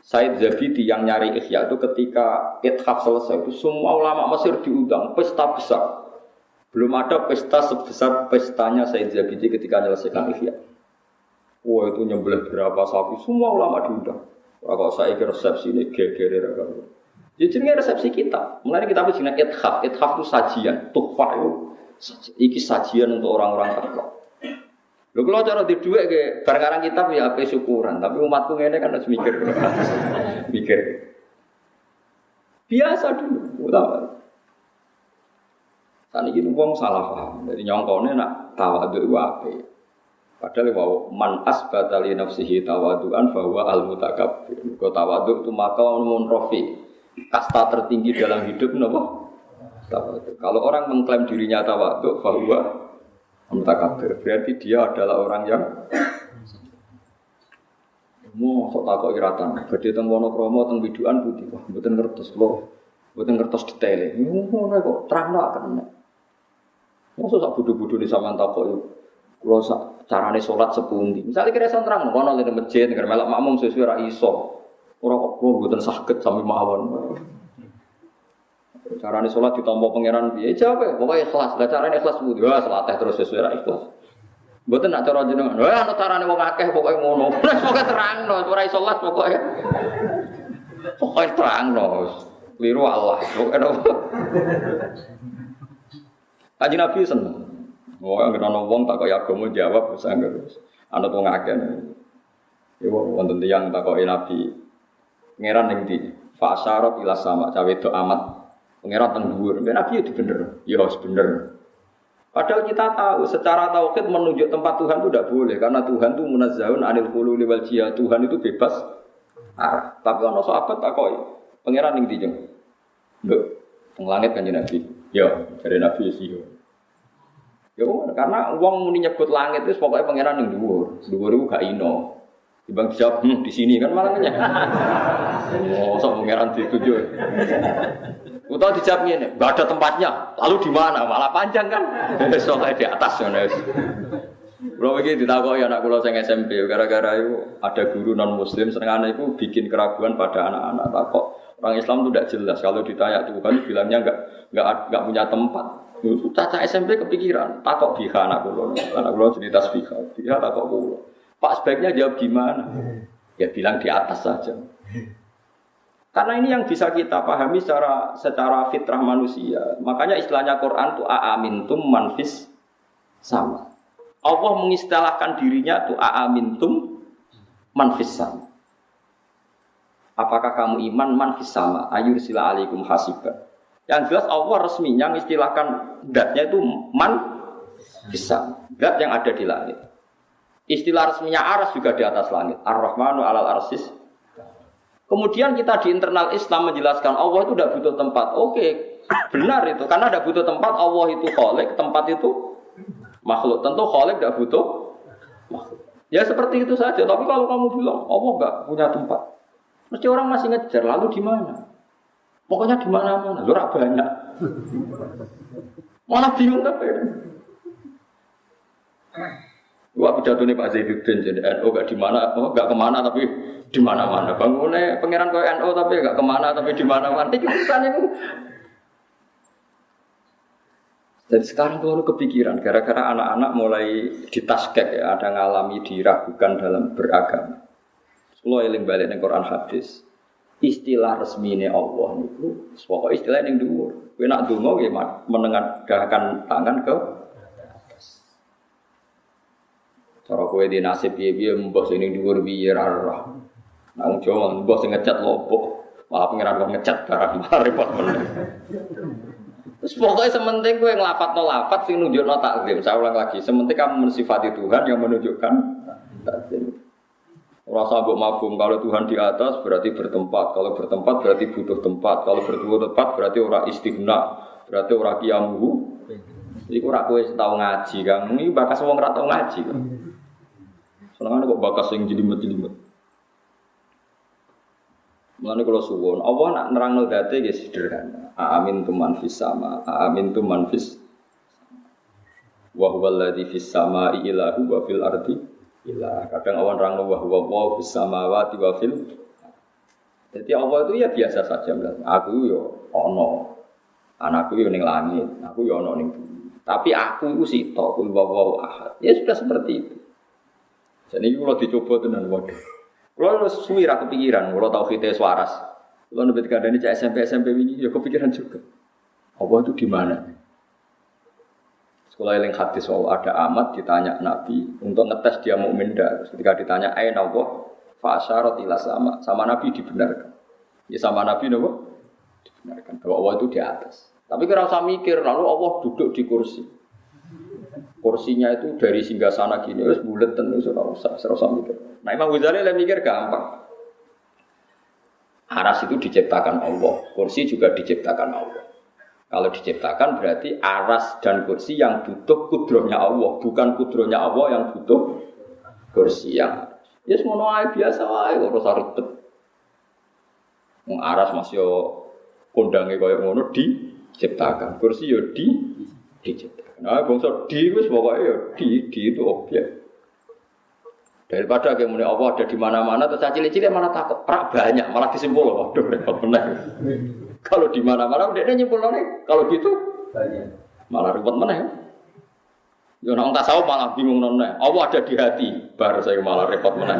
Said Zabidi yang nyari Ihya itu ketika Ithaf selesai itu semua ulama Mesir diundang pesta besar. Belum ada pesta sebesar pestanya Said Zabidi ketika menyelesaikan Ihya. Wah itu nyembelih berapa sapi, semua ulama diundang. Kalau saya kira resepsi ini gegere raga. Jadi resepsi kita. Mulai kita bikin Ithaf. Ithaf itu sajian, tuhfah itu. Iki sajian untuk orang-orang takwa. Lho kalau cara di duit ke barang-barang kitab ya apa syukuran, tapi umatku ngene kan harus mikir. Mikir. Biasa dulu, utama. Saat ini wong salah paham. Jadi nyongkone nak tawadhu ku ape. Padahal wau man asbata li nafsihi tawadhuan fa huwa al-mutakabbir. Kau tawadhu itu maqamun rafi. Kasta tertinggi dalam hidup napa? Tawadhu. Kalau orang mengklaim dirinya tawadhu fa huwa mutakabbir, berarti dia adalah orang yang mau sok takok iratan. Badhe teng Wonokromo teng Widukan putih, wah mboten ngertos lho. Mboten ngertos detaile. Ngono kok terangno akan. Mosok sak bodho-bodhone sampean takok kula sak carane salat sepundi. Misale kira iso terangno kono ning masjid nek melok makmum sesuai ra iso. Ora kok kula mboten saged sami mawon. Carane salat ditampa pangeran piye? Jawab pokoke ikhlas. Lah carane ikhlas kudu wah salateh terus sesuai ra ikhlas. Mboten nak cara jenengan. Wah ana carane wong akeh pokoke ngono. Pokoke terangno, ora iso salat pokoke. Pokoke terangno. Kliru Allah. Pokoke Kanjeng Nabi seneng. Wong anggere ana wong tak kaya agama jawab wis anggere. Ana wong akeh. Iku wonten tiyang takoki Nabi. Pangeran ning ndi? Fa asyarat ila sama cawe do amat. Pangeran teng dhuwur, Nabi itu bener. Ya bener. Padahal kita tahu secara tauhid menunjuk tempat Tuhan itu tidak boleh karena Tuhan itu munazzahun anil khululi wal jihad. Tuhan itu bebas arah. Tapi ana sahabat takoki, pangeran ning ndi, Jeng? Lho, teng langit Kanjeng Nabi. Ya, dari Nabi sih. Ya, karena wong muni nyebut langit itu pokoknya pangeran ning dhuwur. Dhuwur iku gak ino. Dibang dijawab di sini kan malah nyek. Oh, sok pangeran dituju. Utawa dijawab ngene, enggak ada tempatnya. Lalu di mana? Malah panjang kan. Soalnya di atas ngono. Kulo iki ditakoki anak kula sing SMP gara-gara itu ada guru non muslim senengane iku bikin keraguan pada anak-anak takok. Orang Islam itu tidak jelas kalau ditanya Tuhan bilangnya enggak punya tempat. Caca SMP kepikiran, takok biha anak kula. Anak kula cerita biha takok kula. Pak sebaiknya jawab gimana? Ya bilang di atas saja. Karena ini yang bisa kita pahami secara fitrah manusia. Makanya istilahnya Quran itu a'amintum manfis sama. Allah mengistilahkan dirinya itu a'amintum manfis sama. Apakah kamu iman manfis sama? Ayursila alaikum hasiban. Yang jelas Allah resminya mengistilahkan zatnya itu manfis sama. Zat yang ada di langit. Istilah resminya aras juga di atas langit. Ar-Rahmanu alal arsis. Kemudian kita di internal Islam menjelaskan Allah itu tidak butuh tempat. Oke, benar itu. Karena tidak butuh tempat, Allah itu khalik, tempat itu makhluk. Tentu khalik tidak butuh makhluk. Ya seperti itu saja. Tapi kalau kamu bilang Allah enggak punya tempat, mesti orang masih ngejar. Lalu di mana? Pokoknya di mana-mana. Lu banyak. Malah bingung apa ya? Wah pidato ini Pak Zaiduddin jadi NU gak di mana, gak kemana tapi di mana-mana. Bangunnya pangeran kau NU tapi gak kemana tapi di mana-mana. Ini urusan itu. Jadi sekarang tuh kepikiran gara-gara anak-anak mulai ditaskek ya, ada ngalami diragukan dalam beragama. Kalau eling balik ning Quran hadis, istilah resmine Allah niku pokok istilah ning dhuwur. Kowe nak donga nggih menengadahkan tangan ke cara kowe di nasib piye-piye mbah sing ning dhuwur piye ra roh. Nang Jawa mbah sing ngecat lopo, malah pengiran kok ngecat barang repot meneh. Terus pokoknya sementing kowe nglafadzno lafadz sing nunjukno takzim. Saya ulang lagi, sementing kamu mensifati Tuhan yang menunjukkan takzim. Ora usah mbok mafhum kalau Tuhan di atas berarti bertempat, kalau bertempat berarti butuh tempat, kalau butuh tempat berarti ora istighna, berarti ora qiyamuhu. Iku ora kowe tau ngaji, Kang. Iki bakas wong ora tau ngaji. Senengane kok bakas sing jelimet-jelimet. Mulane kula suwun, Allah nak nerangno dzate nggih sederhana. Amin tu man fis sama, amin tu man fis. Wa huwal ladzi fis samai ilahu wa fil ardi ilah. Kadang awan nerangno wa huwa fis samawati wa fil. Jadi Allah itu ya biasa saja bilang, aku yo ono. Anakku yo ning langit, aku yo ono ning bumi. Tapi aku itu sito, kul wawaw ahad. Ya sudah seperti itu. Jadi kalau dicoba tenan waduh. Kalau suwi ra kepikiran, kalau tauhid waras. Kalau nebet kadane cek SMP ini ya kepikiran juga. Allah itu di mana? Sekolah eling hadis bahwa ada amat ditanya Nabi untuk ngetes dia mukmin dak. Ketika ditanya aina Allah fa asyarat ila sama Nabi dibenarkan. Ya sama Nabi napa? Dibenarkan bahwa Allah itu di atas. Tapi kira usah mikir lalu Allah duduk di kursi. Kursinya itu dari singgasana gini, wis buleten wis ora usah mikir. Nah Imam Ghazali lek mikir gampang. Aras itu diciptakan Allah, kursi juga diciptakan Allah. Kalau diciptakan berarti aras dan kursi yang butuh kudrohnya Allah, bukan kudrohnya Allah yang butuh kursi yang. Ya semono ae biasa wae ora usah ribet. Wong aras masih yo kondange koyo ngono diciptakan, kursi yo diciptakan. Nah, bangsa di wis pokoke ya di itu objek. Daripada kayak muni Allah ada di mana-mana terus cilik-cilik malah takut, rak banyak malah disimpul waduh repot bener. Kalau di mana-mana udah nyimpulane kalau gitu banyak. Malah repot meneh. Yo nek tasawuf malah bingung none. Allah ada di hati, bar saya malah repot meneh.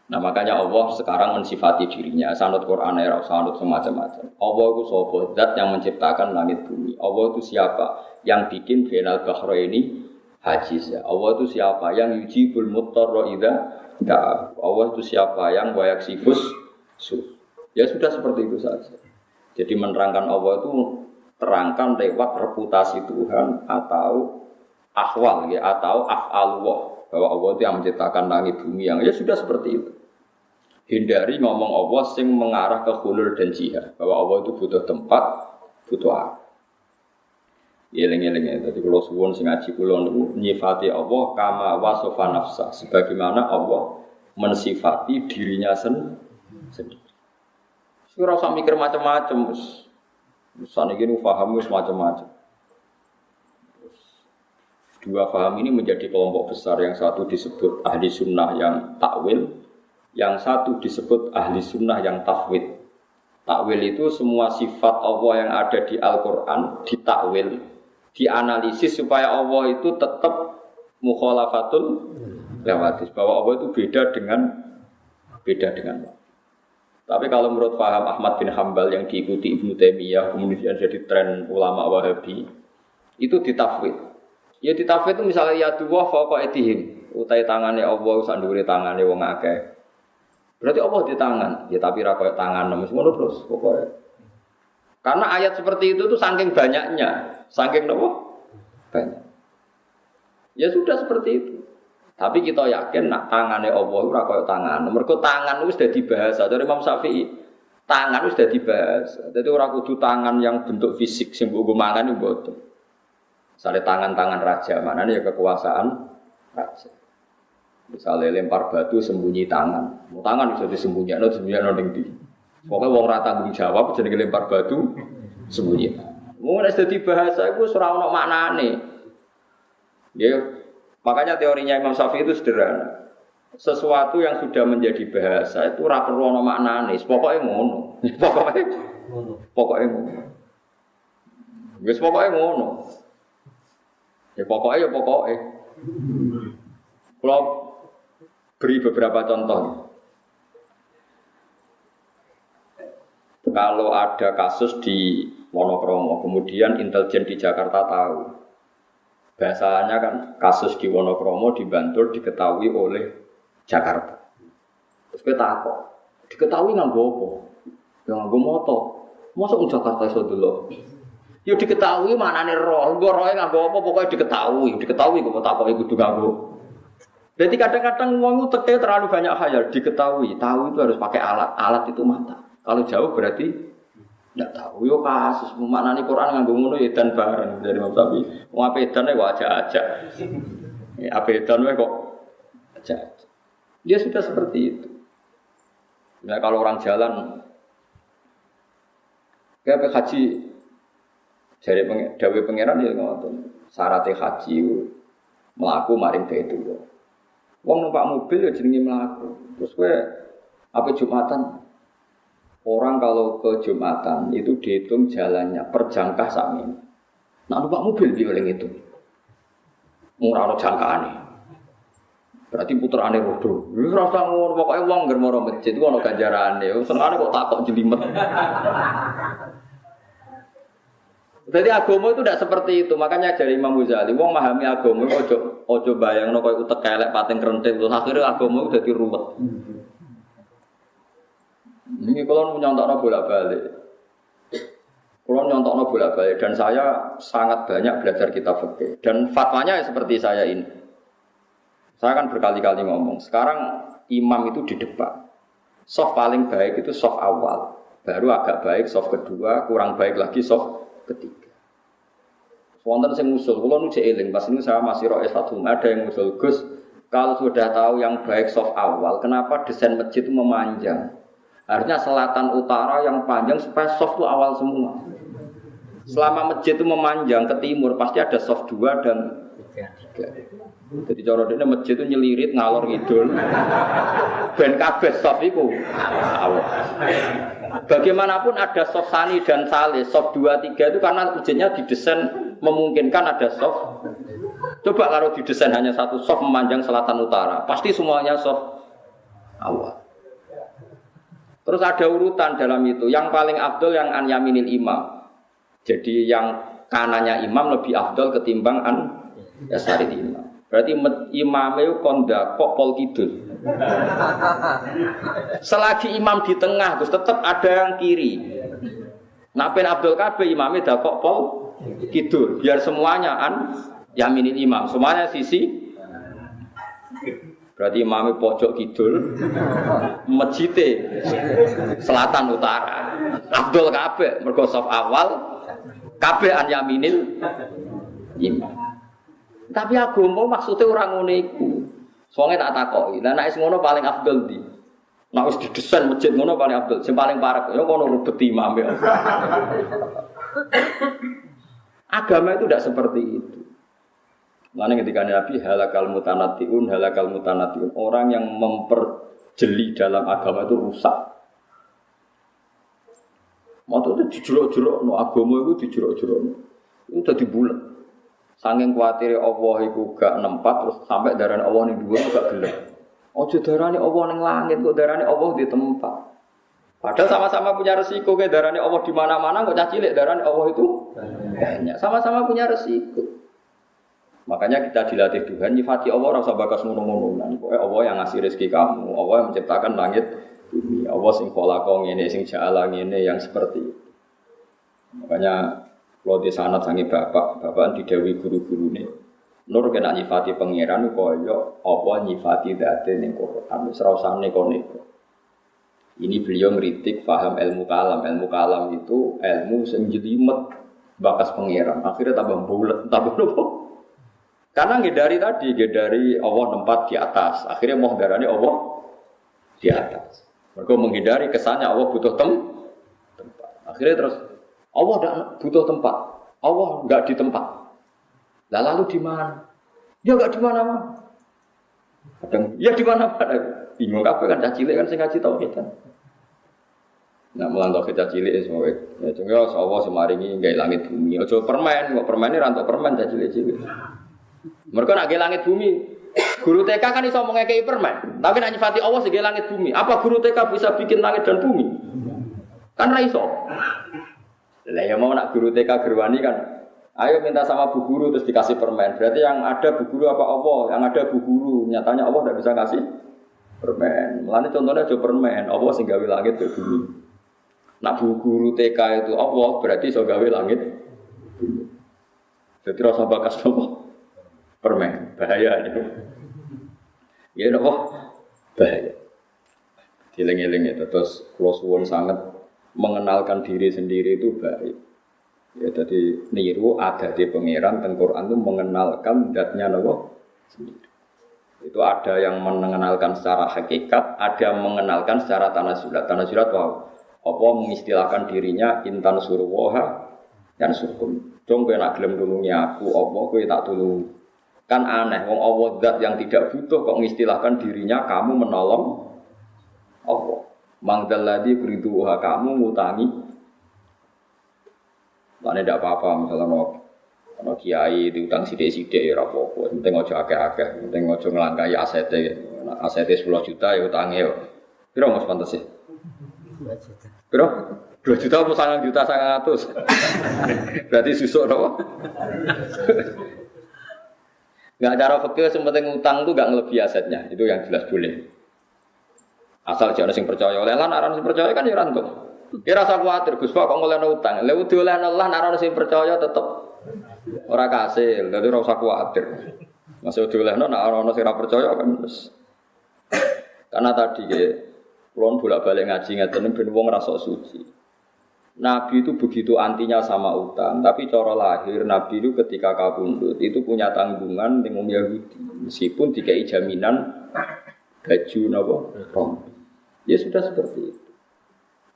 Nah makanya Allah sekarang mensifati dirinya. Sanad Quran era sanad semacam-macam. Allah itu sapa? Zat yang menciptakan langit bumi. Allah itu siapa? Yang bikin bainal bahraini hajiz. Allah itu siapa? Yang yujibul muttarra idza da'a. Allah itu siapa? Yang wayaksifus su. Ya sudah seperti itu saja. Jadi menerangkan Allah itu terangkan lewat reputasi Tuhan atau ahwal ya atau af'alullah. Bahwa Allah itu yang menciptakan langit bumi yang ya sudah seperti itu. Hindari ngomong Allah sing mengarah ke hulul dan jihad. Bahwa Allah itu butuh tempat, butuh apa. Eling-eling tadi kalau suwun sing ngaji kula niku nyifati Allah kama wasofa nafsa sebagaimana Allah mensifati dirinya sendiri. Ora usah mikir macam-macam wis. Saniki nu paham wis macam-macam. Dua paham ini menjadi kelompok besar, yang satu disebut ahli sunnah yang takwil, yang satu disebut ahli sunnah yang tafwid. Takwil itu semua sifat Allah yang ada di Al-Quran ditakwil, dianalisis supaya Allah itu tetap mukhalafatul lewat hadis bahwa Allah itu beda dengan. Tapi kalau menurut paham Ahmad bin Hambal yang diikuti Ibnu Taimiyah kemudian jadi tren ulama Wahabi itu ditafwid. Ya ditafwid itu misalnya ya dua fauqa aydihim, utai tangane Allah sak ndure tangane wong akeh. Berarti Allah di tangan, ya tapi ra koyo tangan ngono terus pokoknya. Karena ayat seperti itu tuh saking banyaknya, saking nopo? Banyak. Ya sudah seperti itu. Tapi kita yakin nak tangane Allah ora koyo tangan. Mergo tangan wis dadi bahasa dari Imam Syafi'i. Tangan wis dadi bahasa. Dadi ora kudu tangan yang bentuk fisik sing mbok mangan mboten. Misale tangan-tangan raja, maknane ya kekuasaan raja. Misale lempar batu sembunyi tangan. Mau tangan bisa disembunyikan ning ndi. Pokoke wong ora tanggung jawab jenenge lempar batu sembunyi. Wong nek dadi bahasa iku ora ono maknane. Ya makanya teorinya Imam Syafi'i itu sederhana. Sesuatu yang sudah menjadi bahasa itu ora perlu ana maknane, pokoke ngono. Pokoke ngono. Wis pokoke ngono. Ya pokoke. Kalau beri beberapa contoh. Kalau ada kasus di Wonokromo, kemudian intelijen di Jakarta tahu. Bahasanya kan kasus di Wonokromo di Bantul diketahui oleh Jakarta. Terus kita takut, diketahui nganggo apa? Ya nganggo moto. Mosok Jakarta iso delok. Ya diketahui manane roh, nggo roe nganggo apa pokoke diketahui kok takoki kudu nganggo. Jadi kadang-kadang wong teke terlalu banyak khayal, diketahui, tahu itu harus pakai alat. Alat itu mata. Kalau jauh berarti tidak tahu. Yo kasus maknane Quran nganggo ngono ya edan bareng dari Imam Syafi'i. Wong ape edan kok aja-aja. Ya ape edan kok aja-aja. Dia sudah seperti itu. Nah, kalau orang jalan kayak haji jare dawuh pangeran ya ngoten. Syaratnya haji mlaku maring Baitullah. Wong numpak mobil ya jenenge mlaku. Terus kowe apa Jumatan? Orang kalau ke Jumatan itu dihitung jalannya per jangkah sami. Nah, numpak mobil dia oleh itu. Ora ono jangkaane. Berarti puterane rodo. Wis rasa ngono pokoke wong ngger maro masjid ku ono ganjarane. Senengane kok takok jelimet. Jadi agama itu tidak seperti itu. Makanya dari Imam Ghazali, wong memahami agama ojo bayangno koyo utek elek pating krenting terus akhire agama itu dadi ruwet. Ini kalau nyontokno bolak-balik. Kalau nyontokno bolak-balik dan saya sangat banyak belajar kitab fikih dan fatwanya seperti saya ini. Saya kan berkali-kali ngomong, sekarang imam itu di depan. Shaf paling baik itu shaf awal, baru agak baik shaf kedua, kurang baik lagi shaf ketiga. Wonten sing ngusul, kula nu jek eling, pas ini saya masih roh S1, ada yang ngusul, Gus, kalau sudah tahu yang baik shaf awal, kenapa desain masjid itu memanjang? Harusnya selatan utara yang panjang supaya shaf itu awal semua. Selama masjid itu memanjang ke timur, pasti ada shaf 2 dan 3. Jadi cara dene masjid itu nyelirit ngalor ngidul. Ben kabeh shaf iku awal. Bagaimanapun ada shaf sani dan salih, shaf 2 3 itu karena masjidnya didesain memungkinkan ada shaf. Coba kalau didesain hanya satu shaf memanjang selatan utara, pasti semuanya shaf awal. Terus ada urutan dalam itu. Yang paling afdol yang an yaminil imam. Jadi yang kanannya imam lebih afdol ketimbang an yasari imam. Berarti imam itu kondak kok pol kidul. Selagi imam di tengah, terus tetap ada yang kiri. Nah, pen Abdul Kabeh imamnya dah kok pol kidul. Biar semuanya an yaminil imam. Semuanya sisi. Berarti imamnya pojok kidul, masjidnya selatan utara. Abdul Kabeh mergo shaf awal, kabeh an yaminil imam. Tapi agama maksudnya orang ngono iku. Soale tak takoki, lah nek wis ngono paling afdol ndi? Nek wis didesain masjid ngono paling afdol, sing paling parek ya kono rubet imam ya. Agama itu tidak seperti itu. Lalu ketika Nabi halakal mutanatiun, orang yang memperjeli dalam agama itu rusak. Maksudnya dijuruk-juruk, no agama itu dijuruk-juruk, itu udah dibulat. Saking kuatire Allah iku gak nempat terus sampai darane Allah ning dhuwur gak gelem. Ojo darane Allah ning langit kok darane Allah di tempat. Padahal sama-sama punya resiko ke darane Allah di mana-mana kok cah cilik darane Allah itu banyak. Sama-sama punya resiko. Makanya kita dilatih Tuhan nyifati Allah ora usah bakas ngono-ngono. Pokoke Allah yang ngasih rezeki kamu, Allah yang menciptakan langit bumi, Allah sing khalaqa ngene, sing ja'ala ngene yang seperti itu. Makanya kalau di sana sangi bapak didhawuhi guru-gurune nur kena nyifati pangeran kaya apa nyifati dzate ning Quran wis ora usah neko-neko. Ini beliau ngritik paham ilmu kalam itu ilmu sing jelimet bakas pangeran akhirnya tambah bulet tambah nopo karena ngedari Allah tempat di atas akhirnya mau garane Allah di atas mereka menghindari kesannya Allah butuh tempat akhirnya terus Allah tidak butuh tempat. Allah enggak di tempat. Lah lalu di mana? Ya enggak di mana-mana. Kadang ya di mana-mana. Bingung kabeh kan cah cilik kan sing ngaji tauhid kan. Nah, melantau kita cilik semua. Ya cuma Allah semaringi gawe langit bumi. Aja permen, kok permen ra entuk permen cah cilik-cilik. Mereka nak gawe langit bumi. Guru TK kan iso ngekeki permen. Tapi nak nyifati Allah sing gawe langit bumi. Apa guru TK bisa bikin langit dan bumi? Kan ra iso. Lah ya mau nak guru TK gerwani kan. Ayo minta sama bu guru terus dikasih permen. Berarti yang ada bu guru apa Allah? Yang ada bu guru. Nyatanya Allah tidak bisa kasih permen. Mulane contohnya aja permen. Allah sing gawe langit dan bumi. Nak bu guru TK itu Allah berarti iso gawe langit bumi. Jadi rasa bakas apa? Permen. Bahaya itu. Ya napa? Bahaya. Dieling-eling itu terus kula suwun sanget mengenalkan diri sendiri itu baik. Ya jadi niru ada di pangeran teng Quran itu mengenalkan zatnya Allah sendiri. Itu ada yang mengenalkan secara hakikat, ada yang mengenalkan secara tanasulat. Tanasulat wow. Apa mengistilahkan dirinya intan surwaha dan surkum. Dong kowe nak gelem nulungi aku, apa kowe tak tulung. Kan aneh wong Allah zat yang tidak butuh kok mengistilahkan dirinya kamu menolong Allah. Mangdalladzi beriduha kamu ngutangi. Lah nek ndak apa-apa misalnya ono kiai diutang sithik-sithik ya ora apa-apa, penting aja akeh-akeh, penting aja nglangkai asete. Asete 10 juta ya utange yo. Piro Mas pantes sih? 2 juta. Piro? 2 juta apa 9 juta 900. Berarti susuk apa? Enggak cara fikih sing penting utang tuh enggak ngelebihi asetnya, itu yang jelas boleh. Asal jangan sing percaya oleh Allah, naran sing percaya kan ya rantuk. Kira rasa kuatir, Gus Pak kok ngolehno utang. Lha udah oleh Allah, naran sing percaya tetep ora kasil. Dadi ora usah kuatir. Masih udah olehno nek ora ono sing ora percaya kan wis. Karena tadi ya, kulon bolak-balik ngaji ngeten ben wong rasa suci. Nabi itu begitu antinya sama utang, tapi cara lahir Nabi itu ketika kabundut itu punya tanggungan dengan Yahudi, meskipun dikai jaminan baju napa rompi. Ya sudah seperti itu.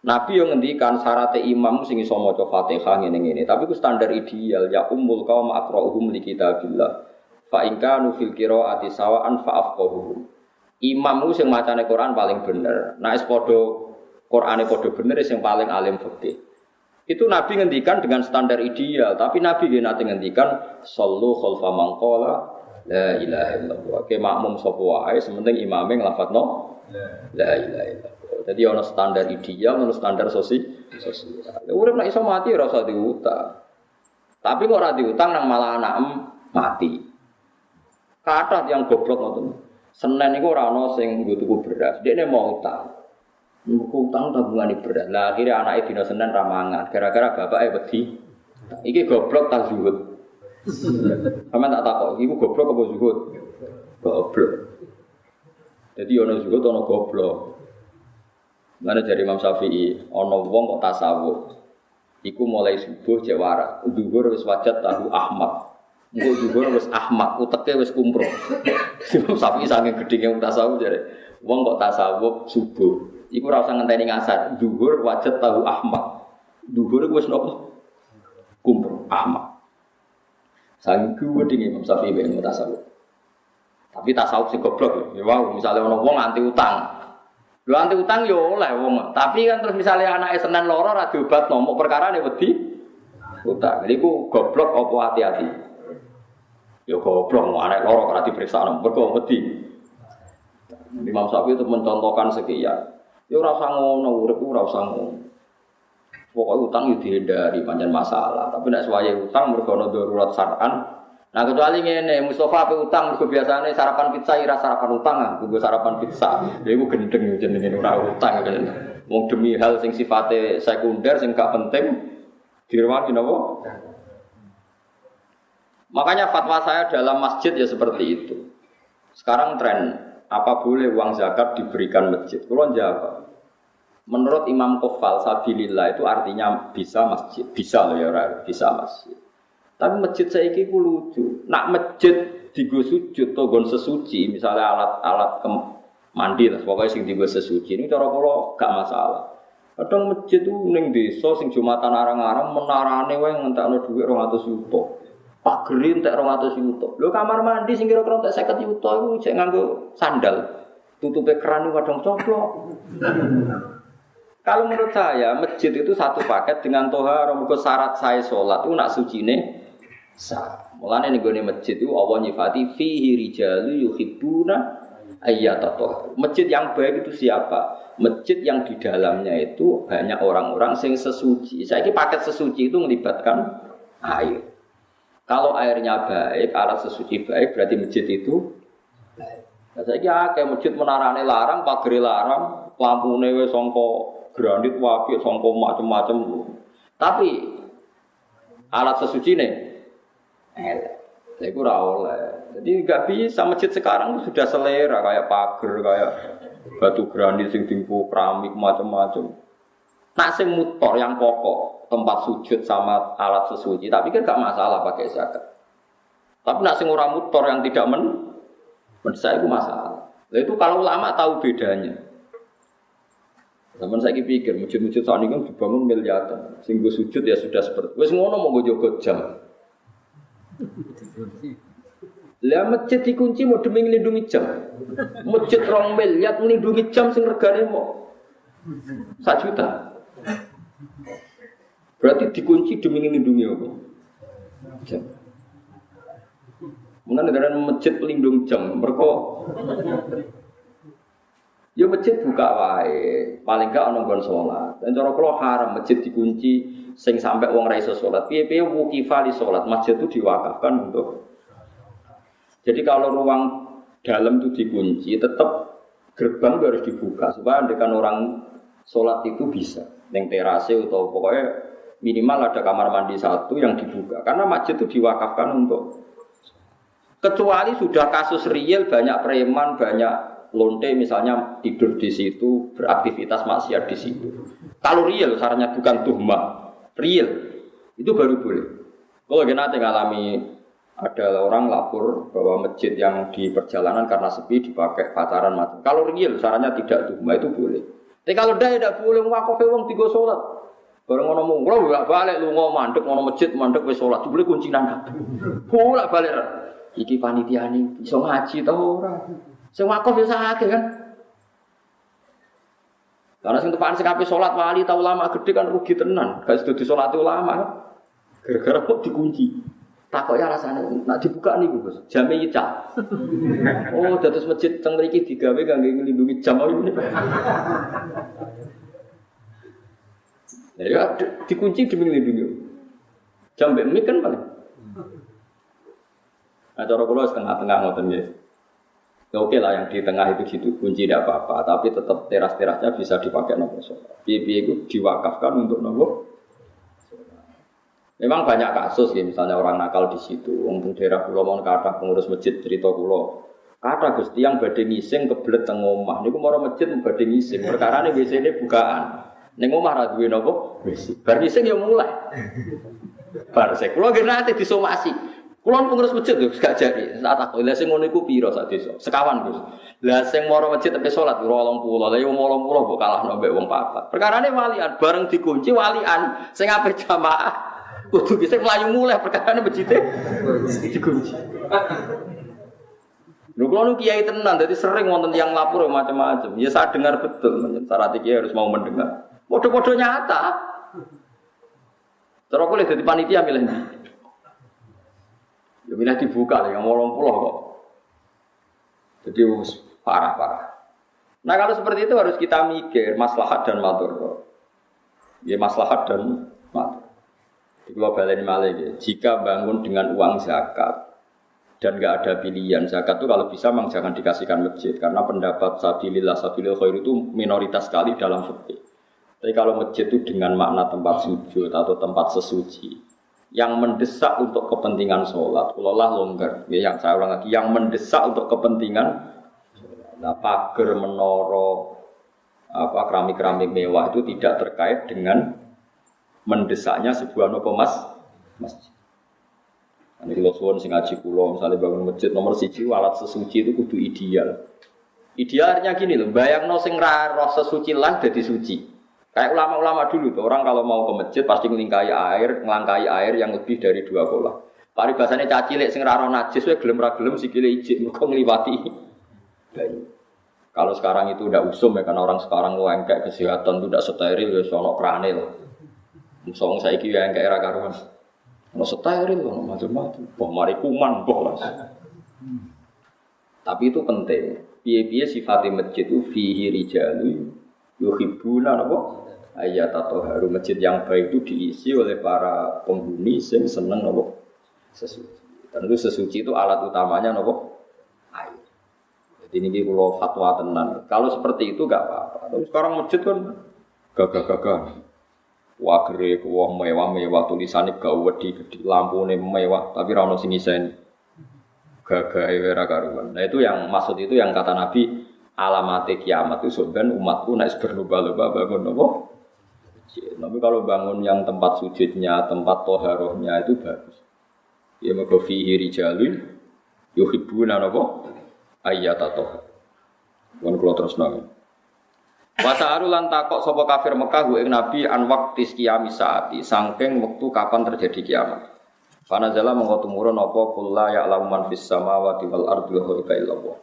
Nabi yang ngendikan syaratnya imam sing iso maca Fatihah ngene-ngene, tapi ku standar ideal ya ummul qaum aqra'uhum li kitabillah. Fa in kanu fil qiraati sawa'an fa afqahuhum. Imam ku sing macane Quran paling bener. Nek wis padha Qur'ane padha bener sing paling alim fikih. Itu Nabi ngendikan dengan standar ideal, tapi Nabi nggih nate ngendikan sallu khalfa man qala la ilaha illallah. Ke makmum sapa wae sementing imame nglafadzno la ilaha illallah. Jadi ana standar ideal, ana standar sosial. Urip nek iso mati ora usah diutang. Tapi kok ora diutang nang malah anak mati. Kathah yang goblok ngoten. Senin iku ora ana sing nggo tuku beras, dekne mau utang. Muku utang tabungane beras. Lah akhire anake dina Senin ra mangan gara-gara bapake wedi. Iki goblok ta zuhud. Sampeyan tak takok, iku goblok apa zuhud? Goblok. Jadi ana zuhud ana goblok. Mana dari Imam Syafi'i, ana wong kok tasawuf. Iku mulai subuh cek waras, dhuwur wis wajat tahu Ahmad. Engko dhuwur wis Ahmad, uteke wis kumpro. Imam Syafi'i saking gedhinge tasawuf jare, wong kok tasawuf subuh. Iku ora usah ngenteni ngasar, dhuwur wajat tahu Ahmad. Dhuwur wis napa? Kumpro Ahmad. Saking gedhinge Imam Syafi'i ben tasawuf. Tapi tasawuf sing goblok lho. Ya wow, misale ana wong anti utang. Lho anti utang yo oleh wong. Tapi kan terus misalnya anake Senin loro ora diobatno, mok perkarane wedi utang. Jadi ku goblok apa hati-hati. Ya goblok mau anak loro ora diperiksa nang mergo wedi. Imam Syafi'i itu mencontohkan sekian. Ya ora usah ngono, urip ora usah ngono. Pokoke utang yo dihindari pancen masalah, tapi nek suwaye utang mergo ana darurat syar'an. Nah kecuali ngene, Mustofa pe utang mergo biasane sarapan pizza ira sarapan utang ah, nggo sarapan pizza. Ya iku gendeng jenenge ora utang kan. Wong demi hal sing sifate sekunder sing gak penting direwangi napa? Makanya fatwa saya dalam masjid ya seperti itu. Sekarang tren, apa boleh uang zakat diberikan masjid? Kalau jawab, menurut Imam Qofal sabilillah itu artinya bisa masjid, bisa loh ya, bisa masjid. Tapi masjid saiki ku lucu. Nak masjid digo sujud to gon sesuci, misalnya alat-alat mandi lah, pokoknya sing digo sesuci ini cara kula gak masalah. Kadang masjid itu ning desa sing Jumatan arang-arang menarane wae ngentekno dhuwit 200 juta. Pak Gerin tak 200 juta. Lho kamar mandi sing kira-kira tak 50 juta iku cek nganggo sandal. Tutupe keran kadang coplok. Kalau menurut saya masjid itu satu paket dengan tohar, mergo syarat saya salat itu nak sucine sah. Mulane ning gone masjid itu Allah nyifati fihi rijalu yuhibbuna ayyatatohar. Masjid yang baik itu siapa? Masjid yang di dalamnya itu banyak orang-orang sing sesuci. Saiki paket sesuci itu melibatkan air. Kalau airnya baik, alat sesuci baik, berarti masjid itu baik. Nah, saya kayak masjid menarane larang, pagere larang, lampune wis sangka granit wapi, sangka macam-macam. Tapi alat sesucine elek. Lha iku ora oleh. Jadi enggak bisa masjid sekarang sudah selera kayak pager, kayak batu granit sing tinggu keramik macam-macam. Nak sing motor yang pokok, tempat sujud sama alat sesuci, tapi kan gak masalah pakai zakat. Tapi nak sing ora motor yang tidak saya itu masalah. Nah, itu kalau ulama tahu bedanya. Zaman saya pikir masjid-masjid saat ini kan dibangun miliaran, sing go sujud ya sudah seperti. Wes ngono mau go jogo jam. Lah masjid dikunci mau demi nglindungi jam. Masjid 2 miliar nglindungi jam sing regane mau 1 juta. Berarti dikunci demi melindungi apa? Jam. Mungkin negara masjid pelindung jam, mereka ya masjid buka wae, paling gak ana nggon salat. Dan cara kula haram masjid dikunci sing sampai wong ra iso salat. Piye-piye wuqifa li salat, masjid itu diwakafkan untuk. Jadi kalau ruang dalam itu dikunci, tetap gerbang harus dibuka supaya andekan orang salat itu bisa. Ning terase atau pokoknya minimal ada kamar mandi 1 yang dibuka karena masjid itu diwakafkan untuk kecuali sudah kasus real banyak preman banyak lonte misalnya tidur di situ beraktivitas maksiat di situ kalau real sarannya bukan tuhmah real itu baru boleh. Kalau nanti ngalami ada orang lapor bahwa masjid yang di perjalanan karena sepi dipakai pacaran macam kalau real sarannya tidak tuhmah itu boleh. Tapi kalau tidak boleh wakofe wong tiga sholat. Bareng ngono mung, kalau balik lu mandek ngono masjid mandek wis sholat, boleh kunci nang kabeh. Bolak balik. Iki panitiane iso ngaji ta ora? Sing wakof ya sakake kan. Karena sing tepan sekape sholat wali ta ulama gede kan rugi tenan. Gak sedo disolati ulama. Gara-gara kok dikunci. Takok ya rasane nak dibuka niku Gus. Jame ical. Oh, dados masjid teng mriki digawe kangge nglindungi jam iki. Ya dikunci demi nglindungi. Jam mbek mik kan paling. Nah, cara kula setengah-tengah ngoten nggih. Ya oke lah yang di tengah itu gitu kunci tidak apa-apa, tapi tetap teras-terasnya bisa dipakai nopo sholat. Piye-piye itu diwakafkan untuk nopo. Memang banyak kasus ya, misalnya orang nakal di situ. Wong daerah kula mon kathah pengurus masjid cerita kula. Kathah Gusti yang badhe ngising kebelet teng omah. Niku mara masjid badhe ngising. Perkarane WC-ne bukaan. Ning omah ra duwe napa? WC. Bar ngising ya mulai. Bar sik kula nggih nate disomasi. Kula pengurus masjid lho gak jari. Sak tak lha sing ngono iku pira sak desa? Sekawan Gus. Lah sing mara masjid tepe salat 20. Lah yo 80 kok kalahno mbek wong papat. Perkarane walian bareng dikunci walian sing ape jamaah kudu bisa melayu mulai perkara ini becite dikunci. Lu kalau kiai tenan, jadi sering wonten yang lapor macam-macam. Ya saya dengar betul, syarat kiai harus mau mendengar. Podo-podo nyata. Terus aku lihat di panitia milih. Ya Bila dibuka yang 80 kok. Jadi parah. Nah kalau seperti itu harus kita mikir maslahat dan madhar. Ya maslahat dan madhar. Di global ini malah jika bangun dengan uang zakat dan nggak ada pilihan zakat itu kalau bisa memang jangan dikasihkan masjid karena pendapat sabilillah khair itu minoritas sekali dalam fikih. Tapi kalau masjid itu dengan makna tempat sujud atau tempat sesuci yang mendesak untuk kepentingan sholat, ulama longgar. Ya, yang saya ulang lagi, yang mendesak untuk kepentingan, nah, pagar, menara, keramik-keramik mewah itu tidak terkait dengan mendesaknya sebuah masjid. Ini kalau suwon sing ngaji kula, misalnya bangun masjid nomor 1 alat sesuci itu kudu ideal. Idealnya gini loh, bayangno sing ra roh sesuci lah dadi suci. Kayak ulama-ulama dulu tuh, orang kalau mau ke masjid pasti ngelangkai air yang lebih dari 2 kolah. Paribasane cacilik sing ra ora najis wae gelem ra gelem sikile ijik mergo ngliwati. Kalau sekarang itu udah usum ya kan orang sekarang kayak kesehatan itu udah steril ya sono krane lho. Musuh saiki ya kayak ra karuan. Ono steril lho macam-macam. Boh mari kuman boh Mas. Tapi itu penting. Piye-piye sifatnya masjid itu fihi rijalu yuhibbuna napa? Ayat atau haru masjid yang baik itu diisi oleh para penghuni yang senang nopo sesuci. Tentu sesuci itu alat utamanya nopo air. Jadi ini kalau fatwa tenan. Kalau seperti itu enggak apa-apa. Tapi sekarang masjid kan gagah-gagah. Wah gede, wah mewah tulisannya gede, lampunya mewah. Tapi rano sini sen gagah era karuan. Nah itu yang maksud itu yang kata Nabi alamat kiamat itu sebenarnya umatku naik berlomba-lomba bangun nopo. Tapi kalau bangun yang tempat sujudnya, tempat toharohnya itu bagus. Ya mergo fihi rijalun yuhibbuna napa ayyatatoh. Mun kula terusno. Wasa'alu lan takok sapa kafir Mekah ing Nabi an waqtis qiyamis saati, saking wektu kapan terjadi kiamat. Panazala mengko tumurun apa kullu ya'lamu man fis samawati wal ardi wa huwa illallah.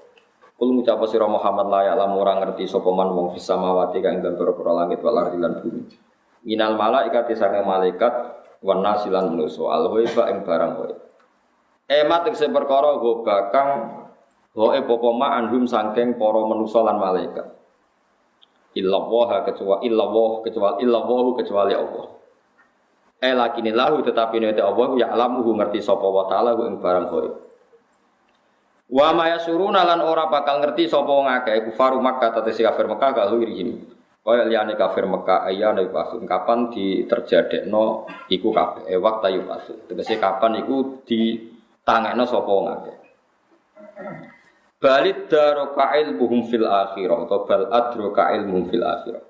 Kul ngucap sira Muhammad la ya'lamu ora ngerti sapa man wong fis samawati kang ing pira-pira langit wal ardi lan bumi. Minal malaikat saking malaikat wan nasilan manusa al-ghaiba ing barang ghaib. Emat sing perkara go bakang ghaib apa ma anhum saking para manusa lan malaikat. Illallah kecuali Allah. Lakinillahu tetapi nek Allah ya alamu ngerti sapa wa taala ing barang ghaib. Wa ma yasuruna lan ora bakal ngerti sapa wong akeh kufaru Makkah tetesi kafir Makkah kalau irihim. Kaya liyane kafir Mekah ayane pasun kapan diterjadekno iku kabeh waktu ayu pasun. Tegese kapan iku ditangekno sapa wong akeh. Balid daroka ilmuhum fil akhirah atau bal adroka ilmuhum fil akhirah.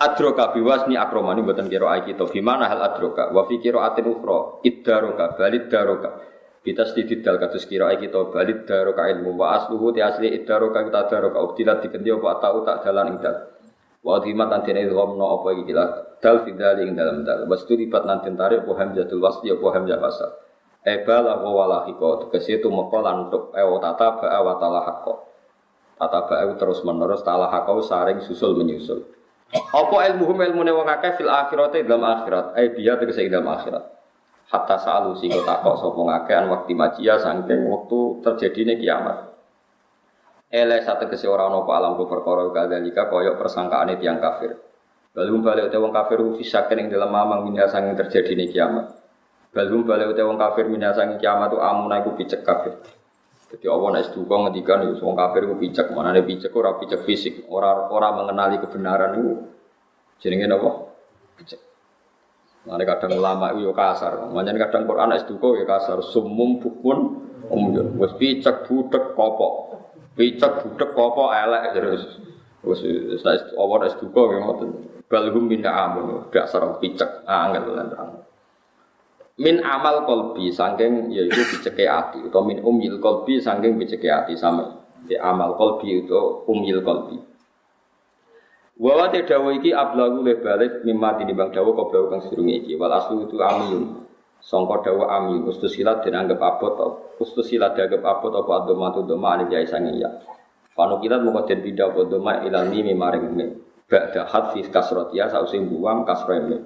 Adroka biwasni akromani mboten kira iki to gimana hal adroka wa fi qiraatin ukhra iddaroka balid daroka bitasdidid dal kados kira iki to balid daroka ilmu wa asluhu ti asli iddaroka kita daroka ubdilat dikendi apa tau tak dalan ing dal. Wa dhimat antene ghamno apa iki dal fidali ing dalam dal wastu lipat nanti tarik apa hamzatul wasli apa hamzah wasal ebala wa walahiko tegese tu meko lan untuk tata ba wa talahaqo tata ba terus menerus talahaqo saring susul menyusul apa ilmune wong akeh fil akhirate dalam akhirat biya tegese dalam akhirat hatta sa'alu sing takok sapa ngakeh an waktu majia saking wektu terjadine kiamat. Satu kese ora ana apa alam perkara kadalika kaya persangkaane tiyang kafir. Balum balik wong kafir fisaken ing dalam mamang minha sanging terjadine kiamat. Balum balik wong kafir minha sanging kiamat tu amuna iku picek kafir. Dadi Allah nek duka ngendikan wong kafir iku picek, manane picek ora picek fisik, ora mengenali kebenaran iku jenenge napa? Picek. Mane kadang ulama iku yo kasar, manjen kadang Quran nek duka yo kasar, sumum bukun wis picek budek kopok. Picek budek apa elek terus wis awak wis duka ngoten balhum min amun dasar picek angel lan terang min amal qalbi saking yaiku piceke ati utawa min umil qalbi saking piceke ati sama di amal qalbi itu umil qalbi wa te dawuh iki ablagu le balik mimma tinimbang dawuh koblau kang sedurunge iki wal aslu itu amiyun sangka dawuh amin ustusilat dianggap abot ustusilat dianggap abot apa adomatu doma ane jaya sangi ya panukilat muka den pindah apa doma ilal mimi maring mim ba'da hadfi kasrotia sausing buang kasroe mim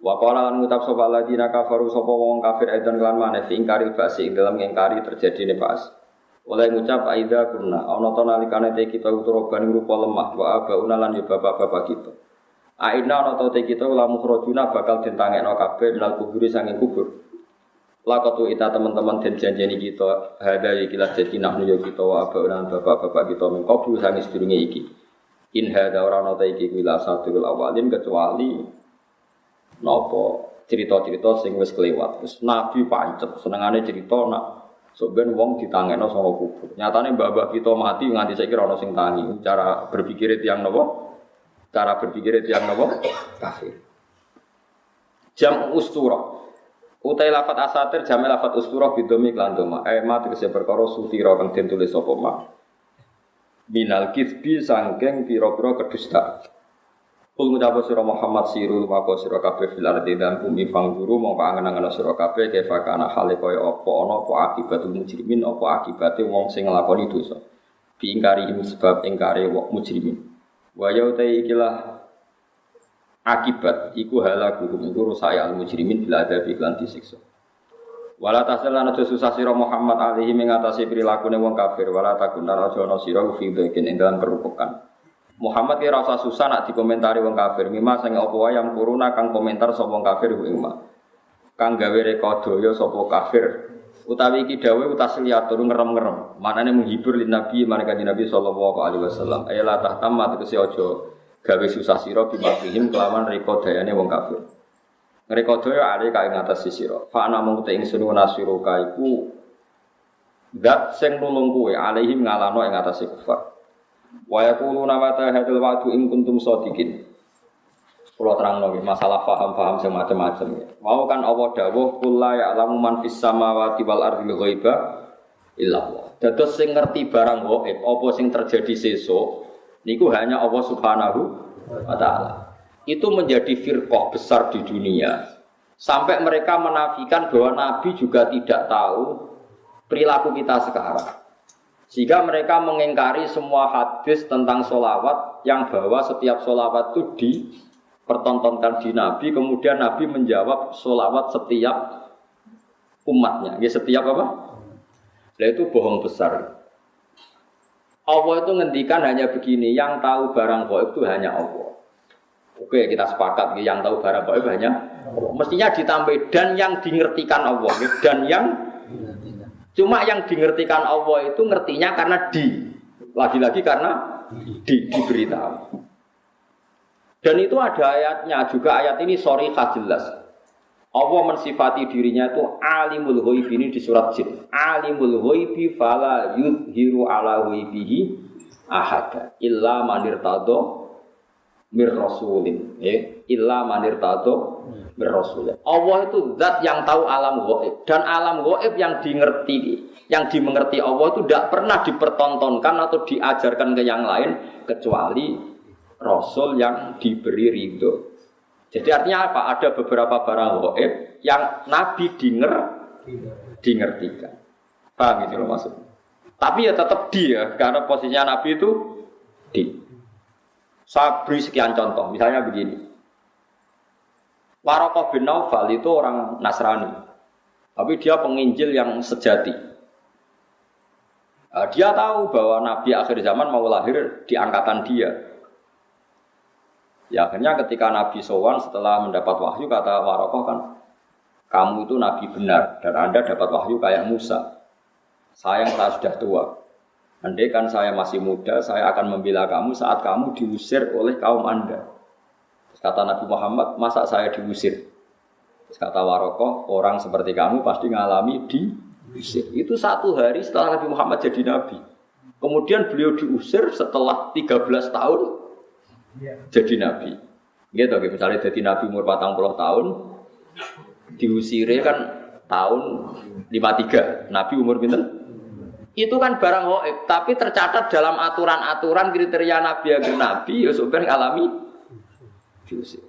Wa qala lan ngucap sapa ladina kafaru sapa wong kafir edan kelan maneh fi ingkari basi ing dalam ingkari terjadine ba'as. Oleh ngucap aida kunna ana ta nalikane te kita uturoban rupa lemah wa abauna lan ya bapak-bapak kita. Aina ana ta te kita lamu khrajuna bakal ditangekno kabeh minal kuburi sanging kubur. Lakatu ita teman-teman den janjeni kita hada iki la jadi nak yo kita wa abauna bapak-bapak kita mengkobu sanging sedurunge iki. In hada ora ana ta iki kuwi satul awalin kecuali napa cerita-cerita sing wis kelewat. Wis nabi pancet senengane cerita nak sok ben wong ditangekno saka kubur. Nyatane mbah-mbah kita mati nganti saiki ora ono sing tangi. Cara berpikir tiyang napa? Cara berpikir tiyang napa? Kafir. Jam ustura. Utai lafat asatir jam lafat ustura bidomi lan doma. Ma tegese perkara sutira kang den tulis sapa ma. Binal kitsbi sangking pira-pira kedustaan. Kul ngucap sira Muhammad sirul maka sira kabeh fil ardi dan bumi fangguru mongko angen-angen sira kabeh kefa kana hale kaya apa ana apa akibatul mujrimin apa akibate wong sing nglakoni dosa bi ingkari sebab ingkare wong mujrimin wa ya utai ikilah akibat iku halakuhum iku rusak al mujrimin bil adabi lan disiksa wala tasalana susah sira Muhammad alaihi mengatasi prilakune wong kafir wala takunan aja ana sira fi dhekin ing dalam kerupukan Muhammad ki rasa susah nak dikomentari wong kafir. Mima sing apa wae yang kuruna kang komentar sapa wong kafir ku ing kang gawe rekodaya sapa kafir. Utawi iki dawuh utasliatur ngerem-ngerem. Manane menghibur lin nabi marang Nabi sallallahu alaihi wasallam. Ayala tahtamma tegese aja gawe susah sira bimafihim kelawan rekodayane wong kafir. Rekodaya ale kae ngatas sira. Fa ana mung te ingsun nasiruka iku zat sing nulung kowe alaihim ngalano ing atase kufar. Wa yaquluna mata hadzal wa'du in kuntum shadiqin. Kula terangno masalah paham-paham sing macam-macam. Mau kan Allah dawuh kul la ya'lamu man fis samawati wal ardi ghaiba illa Allah. Dados sing ngerti barang gaib apa sing terjadi sesuk niku hanya Allah Subhanahu wa taala. Itu menjadi firqah besar di dunia. Sampai mereka menafikan bahwa Nabi juga tidak tahu perilaku kita sekarang. Sehingga mereka mengingkari semua hadis tentang sholawat yang bahwa setiap sholawat itu dipertontonkan di Nabi. Kemudian Nabi menjawab sholawat setiap umatnya. Ya setiap apa? Nah itu bohong besar. Allah itu ngendikan hanya begini, yang tahu barang gaib itu hanya Allah. Oke kita sepakat, yang tahu barang gaib hanya Allah. Mestinya ditambah dan yang dingertikan Allah. Dan yang cuma yang dingertikan Allah itu ngertinya karena lagi-lagi karena diberitahu. Dan itu ada ayatnya juga ayat ini sharihah jelas. Allah mensifati dirinya itu alimul ghaib ini di surat Jin. Alimul ghaibi fala yuzhiru ala ghaibihi ahada illa man irtada mir rasulin. Illa man irtada Rasulullah. Allah itu zat yang tahu alam gaib dan alam gaib yang dimengerti Allah itu tidak pernah dipertontonkan atau diajarkan ke yang lain kecuali Rasul yang diberi ridho. Jadi artinya apa? Ada beberapa barang gaib yang Nabi dingertikan. Paham gitu loh maksudnya. Tapi ya tetap dia karena posisinya Nabi itu di. Saya beri sekian contoh. Misalnya begini. Waraqah bin Naufal itu orang Nasrani, tapi dia penginjil yang sejati. Dia tahu bahwa Nabi akhir zaman mau lahir di angkatan dia. Ya akhirnya ketika Nabi sowan setelah mendapat wahyu kata Waraqah kan, kamu itu Nabi benar dan Anda dapat wahyu kayak Musa. Sayang saya sudah tua. Andai kan saya masih muda, saya akan membela kamu saat kamu diusir oleh kaum Anda. Kata Nabi Muhammad, masa saya diusir? Kata Waraqah, orang seperti kamu pasti ngalami diusir. Itu satu hari setelah Nabi Muhammad jadi Nabi. Kemudian beliau diusir setelah 13 tahun jadi Nabi. Gitu, misalnya jadi Nabi umur 40 tahun, diusirnya kan tahun 53. Nabi umur pinten? Itu kan barang gaib, tapi tercatat dalam aturan-aturan kriteria Nabi agar Nabi, ya sebenarnya alami diusir.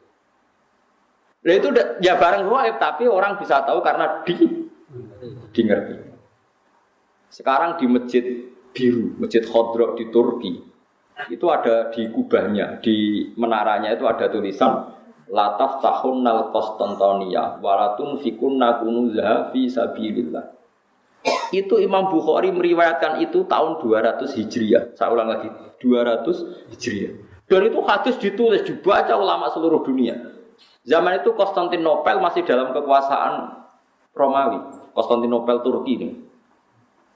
Nah itu ya barang gaib tapi orang bisa tahu karena dingerti. Sekarang di Masjid Biru, Masjid Khodro di Turki, itu ada di kubahnya, di menaranya itu ada tulisan La taftahunnal Qastantiniya wa la tunfikunna kunuzaha fi sabilillah. Itu Imam Bukhari meriwayatkan itu tahun 200 Hijriah. Saya ulang lagi, 200 Hijriah. Dan itu hadis ditulis, dibaca ulama seluruh dunia. Zaman itu Konstantinopel masih dalam kekuasaan Romawi. Konstantinopel Turki ini.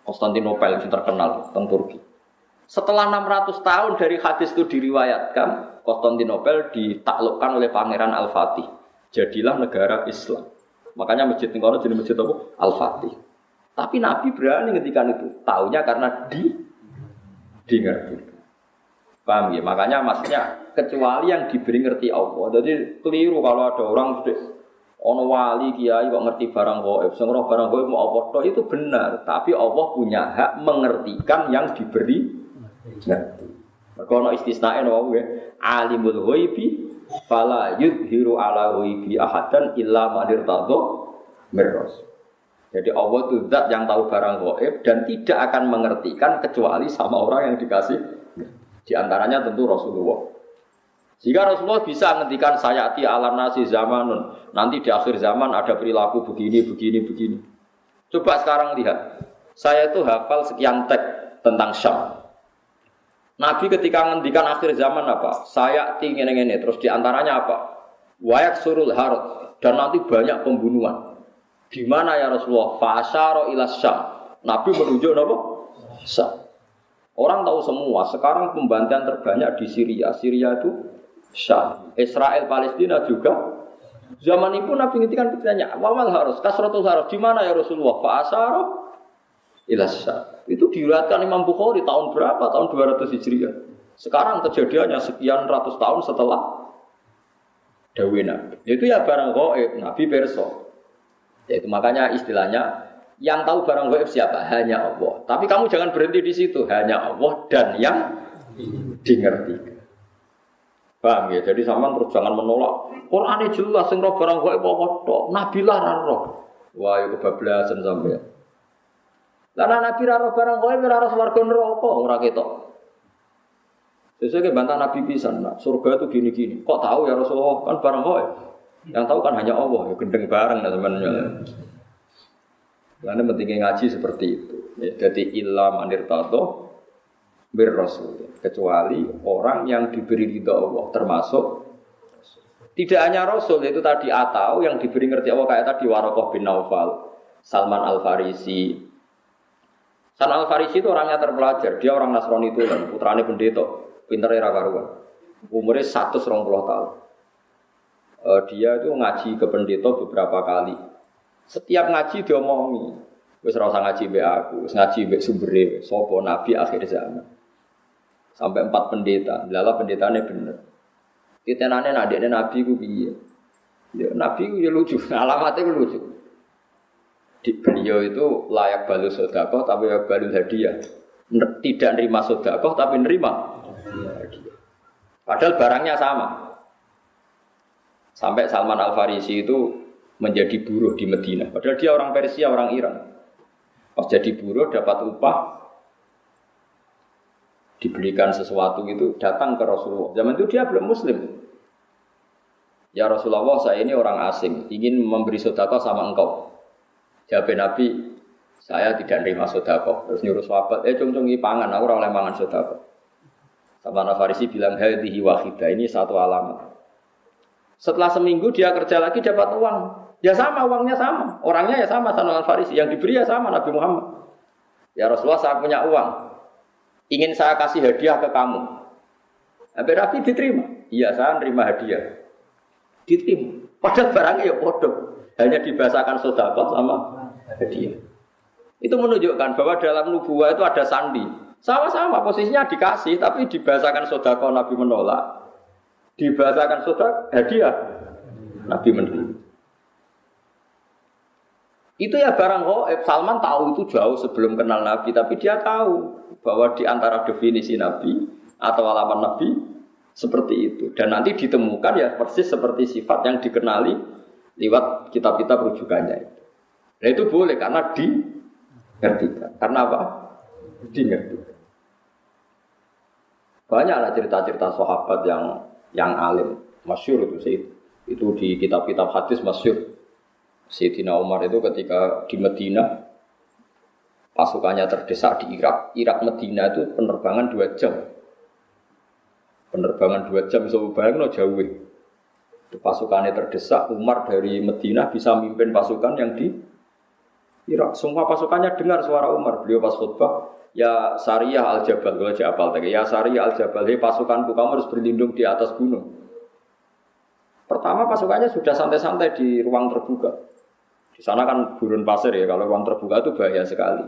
Konstantinopel yang terkenal tentang Turki. Setelah 600 tahun dari hadis itu diriwayatkan, Konstantinopel ditaklukkan oleh Pangeran Al-Fatih. Jadilah negara Islam. Makanya masjid ini jadi masjid apa? Al-Fatih. Tapi Nabi berani ngendikan itu. Taunya karena ngerti. Paham ya? Makanya maksudnya kecuali yang diberi ngerti Allah. Jadi keliru kalau ada orang ono wali kiai kok ngerti barang gaib. Sing roh barang gaib mau apa tok itu benar, tapi Allah punya hak mengertikan yang diberi ngerti. Maka ono istisnae no wae. Alimul ghaibi fala yudhiru ala ghaibi ahadan illa man irtadha mirras. Jadi Allah itu zat yang tahu barang gaib dan tidak akan mengertikan kecuali sama orang yang dikasih. Di antaranya tentu Rasulullah. Jika Rasulullah bisa menghentikan sayati ala nasi zamanun, nanti di akhir zaman ada perilaku begini. Coba sekarang lihat, saya itu hafal sekian teks tentang Syam. Nabi ketika menghentikan akhir zaman apa? Sayati ngene-ngene, terus di antaranya apa? Wayak surul harut, dan nanti banyak pembunuhan. Di mana ya Rasulullah? Fa'asyara ila Syam. Nabi menunjuk apa? Syam. Orang tahu semua, sekarang pembantaian terbanyak di Syria. Syria itu Syam. Israel, Palestina juga. Zaman itu Nabi ngintikan bertanya, wamal harus, kasratul harus, di mana ya Rasulullah? Fa'asyara ila Syam. Itu diriwayatkan Imam Bukhari tahun berapa? Tahun 200 Hijriah. Sekarang kejadiannya sekian ratus tahun setelah dawuh Nabi. Itu ya barang gaib, Nabi perso. Yaitu makanya istilahnya yang tahu barang gaib siapa? Hanya Allah. Tapi kamu jangan berhenti di situ. Hanya Allah dan yang dimengerti. Paham ya? Jadi sampean terus jangan menolak. Qur'ane jelas sing roh barang gaib apa tok. Nabi lah ra roh. Wah, ya kebablasan sampean. Lah Nabi ra roh barang gaib ora roh swarga neraka ora ketok. Sesuk bantah Nabi pisan, nah, surga itu gini-gini. Kok tahu ya Rasulullah? Kan barang gaib. Yang tahu kan hanya Allah. Ya gendeng bareng teman-teman. Karena pentingnya ngaji seperti itu. Ya, jadi illa manirtado birrasul. Kecuali orang yang diberi ridha Allah, termasuk tidak hanya Rasul itu tadi atau yang diberi ngerti Allah kayak tadi Waraqah bin Naufal, Salman Al-Farisi. Salman Al-Farisi itu orangnya terpelajar, dia orang Nasrani itu kan, putrane pendeta, pintere ra karuan. Umurnya 120 tahun. Dia itu ngaji ke pendeta beberapa kali. Setiap ngaji diomongi, wis ora usah ngaji mbek aku, wis ngaji mbek sumbere, sapa nabi akhir zaman. Sampai 4 pendeta, lala pendetane bener. Ditenane nak dekne nabi ku piye? Ya nabi ku ya lucu, alamatnya ku lucu. Beliau itu layak balu sedekah tapi layak balu hadiah. Tidak nerima sedekah tapi nerima hadiah. Padahal barangnya sama. Sampai Salman Al-Farisi itu menjadi buruh di Medina. Padahal dia orang Persia, orang Iran. Pas jadi buruh dapat upah, dibelikan sesuatu itu datang ke Rasulullah. Zaman itu dia belum Muslim. Ya Rasulullah, saya ini orang asing, ingin memberi sedekah sama engkau. Jawab Nabi, saya tidak nerima sedekah. Terus nyuruh sahabat, cung-cungi pangan, aku ora oleh mangan sedekah. Salman Al-Farisi bilang, hadhihi wahidah, ini satu alamat. Setelah seminggu dia kerja lagi dapat uang. Ya sama, uangnya sama. Orangnya ya sama, Salman Al-Farisi. Yang diberi ya sama, Nabi Muhammad. Ya Rasulullah, saya punya uang. Ingin saya kasih hadiah ke kamu. Nabi diterima. Iya, saya nerima hadiah. Diterima. Padahal barangnya ya bodoh. Hanya dibahasakan sedekah sama hadiah. Itu menunjukkan bahwa dalam nubuwah itu ada sandi. Sama-sama posisinya dikasih, tapi dibahasakan sedekah Nabi menolak. Dibahasakan sedekah hadiah Nabi menerima. Itu ya barang gaib. Salman tahu itu jauh sebelum kenal Nabi, tapi dia tahu bahwa di antara definisi Nabi atau alamat Nabi seperti itu. Dan nanti ditemukan ya persis seperti sifat yang dikenali lewat kitab-kitab rujukannya itu. Nah itu boleh karena dimengertikan. Karena apa? Dimengertikan. Banyaklah cerita-cerita sahabat yang alim, masyhur itu sih. Itu di kitab-kitab hadis masyhur. Sayyidina Umar itu ketika di Madinah pasukannya terdesak di Irak. Irak Madinah itu penerbangan 2 jam. Penerbangan 2 jam bisa bayangno jauh. Itu pasukannya terdesak, Umar dari Madinah bisa mimpin pasukan yang di Irak. Semua pasukannya dengar suara Umar. Beliau pas khutbah, ya Sariyah al-Jabal, kalau Jabal tadi. Ya Sariyah al-Jabal, hei pasukanku, kamu harus berlindung di atas gunung. Pertama pasukannya sudah santai-santai di ruang terbuka. Di sana kan gurun pasir ya, kalau ruang terbuka itu bahaya sekali.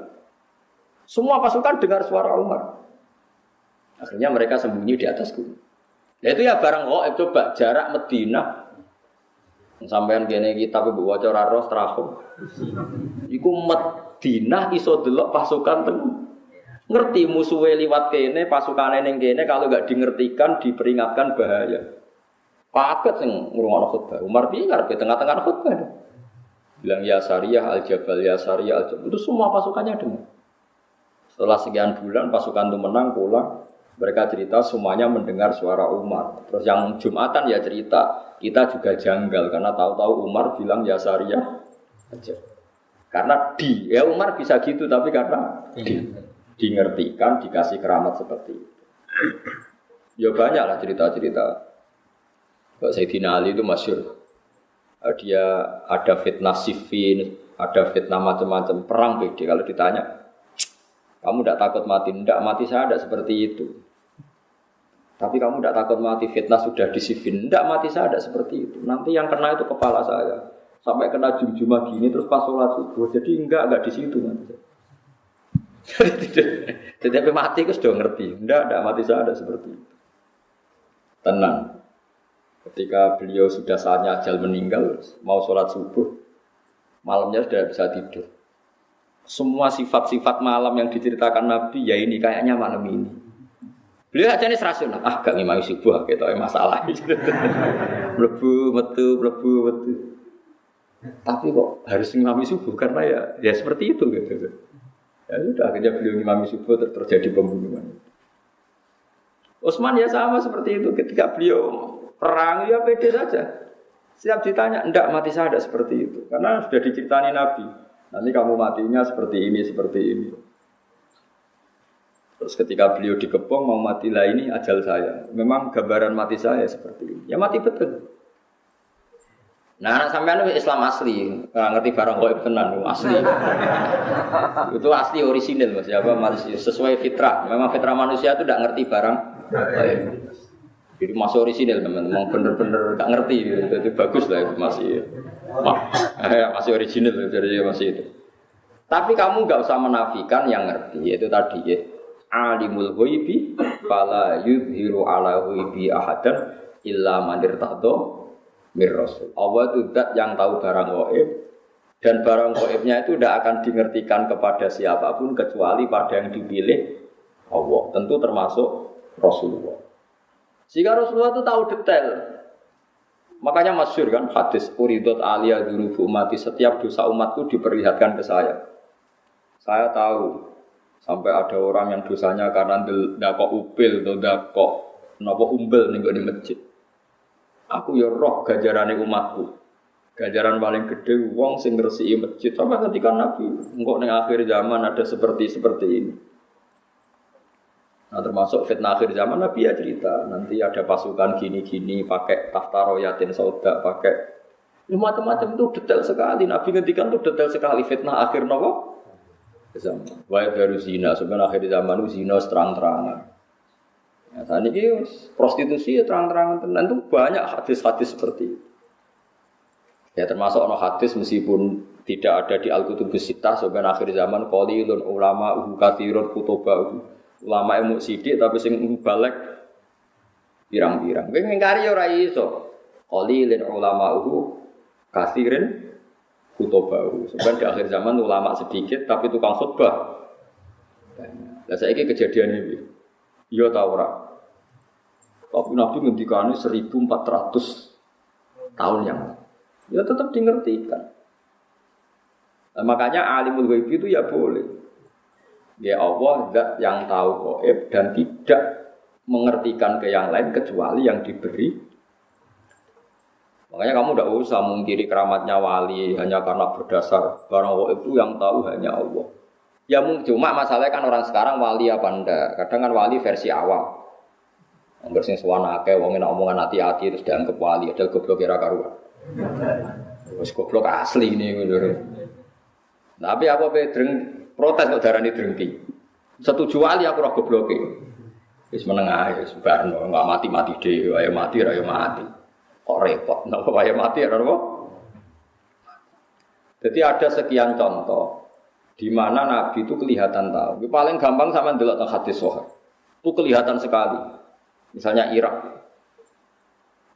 Semua pasukan dengar suara Umar. Akhirnya mereka sembunyi di atas gunung. Nah itu ya barang gaib, coba jarak Madinah. Sampeyan kene kitab ibu waca ora ros trafo. Iku Madinah iso delok pasukan ten. Ngerti musuhe liwat kene, pasukane ning kene kalau enggak dingertikan diperingatkan bahaya. Paket sing ngrungokno khutbah. Umar piye ngarepe tengah-tengah khutbah. Bilang ya Sariyah al-Jabal, ya Sariyah al-Jabal. Itu semua pasukannya dengar. Setelah sekian bulan pasukan itu menang pulang. Mereka cerita semuanya mendengar suara Umar. Terus yang Jumatan ya cerita, kita juga janggal karena tahu-tahu Umar bilang ya Sariyah aja. Karena ya Umar bisa gitu tapi karena dingertikan, dikasih keramat seperti itu. Ya banyaklah cerita-cerita. Sayyidina Ali itu masyhur. Dia ada fitnah Siffin, ada fitnah macam-macam perang BD. Kalau ditanya, kamu tidak takut mati? Tidak, mati saya tidak seperti itu. Tapi kamu tidak takut mati, fitnah sudah di Siffin. Tidak, mati saya tidak seperti itu. Nanti yang kena itu kepala saya. Sampai kena jum-jumah gini, terus pas sholat subuh. Jadi enggak di situ. Jadi mati itu sudah ngerti. Tidak, mati saya tidak seperti itu. Tenang. Ketika beliau sudah saatnya ajal meninggal, mau sholat subuh, malamnya sudah bisa tidur. Semua sifat-sifat malam yang diceritakan Nabi, ya ini kayaknya malam ini. Beliau aja nih rasional, gak ngimami subuh, gitu masalah. Mlebu metu. Tapi kok harus ngimami subuh karena ya seperti itu gitu. Ya sudah akhirnya beliau ngimami subuh terjadi pembunuhan. Utsman ya sama seperti itu ketika beliau perang ya pede saja. Setiap ditanya, enggak mati saya tidak seperti itu. Karena sudah diceritani Nabi. Nanti kamu matinya seperti ini. Terus ketika beliau dikepung mau mati lah ini ajal saya. Memang gambaran mati saya seperti ini. Ya mati betul. Nah anak sampean itu Islam asli. Nggak ngerti barang gaib tenan asli. Itu asli orisinil Mas. Ya, sesuai fitrah. Memang fitrah manusia itu tidak ngerti barang gaib. Jadi masih orisinil teman-teman, bener-bener gak ngerti gitu. Jadi bagus lah itu masih orisinil jadi masih itu. Tapi kamu gak usah menafikan yang ngerti, yaitu tadi ya alimul ghaibi fala yudhiru ala ghaibi ahadan illa man irtadha mir rasul. Allah itu zat yang tahu barang gaib dan barang gaibnya itu tidak akan dingertikan kepada siapapun kecuali pada yang dipilih Allah, tentu termasuk Rasulullah. Jika Rasulullah itu tahu detail, makanya masyhur kan hadis uridot aliyah dunubu umati, setiap dosa umatku diperlihatkan ke saya. Saya tahu sampai ada orang yang dosanya karena ndakok upil atau ndakok napa umbel ning di masjid. Aku ya roh ganjarane umatku. Ganjaran paling gede wong sing ngresiki masjid. Sampai ketika Nabi engko ning akhir zaman ada seperti ini. Nah termasuk fitnah akhir zaman Nabi ya cerita nanti ada pasukan gini-gini pakai tahta royatin sauda pakai macam-macam itu detail sekali. Nabi ngendikan itu detail sekali fitnah akhir nopo zaman. Wae baru zina sebenarnya akhir zaman itu zina terang-terangan. Ya saat ini prostitusi ya terang-terangan tenan itu banyak hadis-hadis seperti itu. Ya termasuk ono hadis meskipun tidak ada di Al-Kutubus Sittah sebenarnya akhir zaman qalilun ulama katsirun kutubah. Ulama ilmu sidik tapi sing balik pirang-pirang. Kowe ngingkari ora iso. Qalilin ulama'uhu katsirin kutubahu. Sebenarnya di akhir zaman ulama sedikit tapi tukang khutbah. Lah saiki kejadian iki. Iya ta ora? Tapi Nabi ngendikane 1400 tahun yang ya tetap dingertikan. Nah, makanya alimul ghaib itu ya boleh. Ya Allah zat yang tahu gaib dan tidak mengertikan ke yang lain kecuali yang diberi. Makanya kamu tidak usah mungkiri keramatnya wali hanya karena berdasar barang itu yang tahu hanya Allah. Ya cuma masalahnya kan orang sekarang wali apa enggak? Kadang kan wali versi awam. Angger sing suwana akeh wong nek omongan hati-hati terus dianggap wali, padahal goblok kira karuan. Wis goblok asli ini ngono. Tapi aku pedreng protes kok darani drengki. Setuju wali aku ora gobloke. Wis meneng ae wis barno, enggak mati-mati dhewe, ayo mati ra yo mati. Kok repot, napa wae mati ora apa? Jadi ada sekian contoh di mana Nabi itu kelihatan tahu. Paling gampang sama ndelok hadis sahih. Itu kelihatan sekali. Misalnya Irak.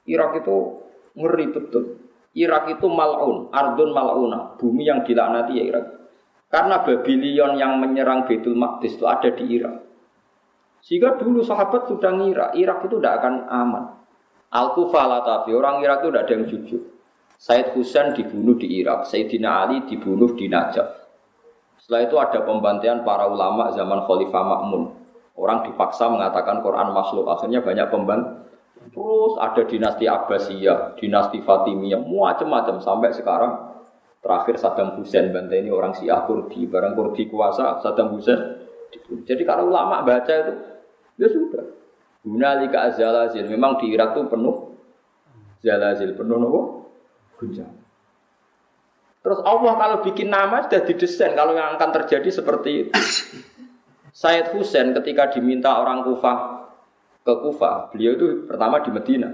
Irak itu ngeri betul. Irak itu mal'un, ardun mal'una, bumi yang dilaknati ya Irak. Karena Babylon yang menyerang Baitul Maqdis itu ada di Irak. Sehingga dulu sahabat sudah ngira Irak itu tidak akan aman. Al-Kufah Latafi, orang Irak itu tidak ada yang jujur. Said Husain dibunuh di Irak, Sayyidina Ali dibunuh di Najaf. Setelah itu ada pembantaian para ulama zaman Khalifah Ma'mun. Orang dipaksa mengatakan Quran makhluk, akhirnya banyak pembantaian. Terus ada dinasti Abbasiyah, dinasti Fatimiyah, macam-macam sampai sekarang. Terakhir Saddam Hussein bantai ini orang Syiah Kurdi, barang Kurdi kuasa Saddam Hussein. Jadi kalau ulama baca itu, ya sudah. Hunalika az-zalazil, memang di Irak itu penuh zalazil, penuh apa? Guncangan. Terus Allah kalau bikin nama sudah didesain kalau yang akan terjadi seperti itu. Said Husain ketika diminta orang Kufah ke Kufah, beliau itu pertama di Medina.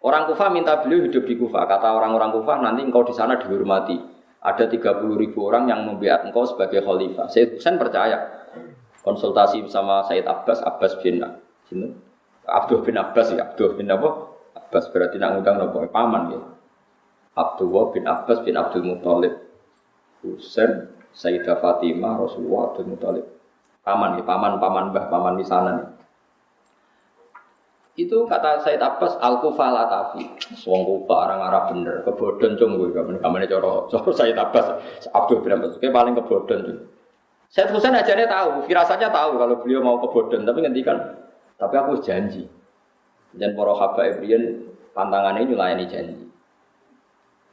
Orang Kufah minta beliau hidup di Kufah. Kata orang-orang Kufah, nanti engkau di sana dihormati. Ada 30.000 orang yang membiat engkau sebagai khalifah. Said Husain percaya. Konsultasi sama Said Abbas bin Abdul bin Abbas ya, Abdul bin apa? Abbas berarti nak ngundang nopo paman ya. Abdullah bin Abbas bin Abdul Muthalib. Husain, Sayyidah Fatimah, Rasulullah Abdul Muthalib. Paman ya, paman mbah, paman misanan. Itu kata Said Abbas Al-Kufah Latafi. Wong Kufah orang Arab bener, kebodhon cung kowe kamane cara Said Abbas Abdul bin Abbas kayak paling kebodhon cung. Said Husain ajarnya tahu, firasatnya tahu kalau beliau mau kebodhon, tapi ngendikan tapi aku janji. Dan para habaib riyen pantangannya nyulayani janji.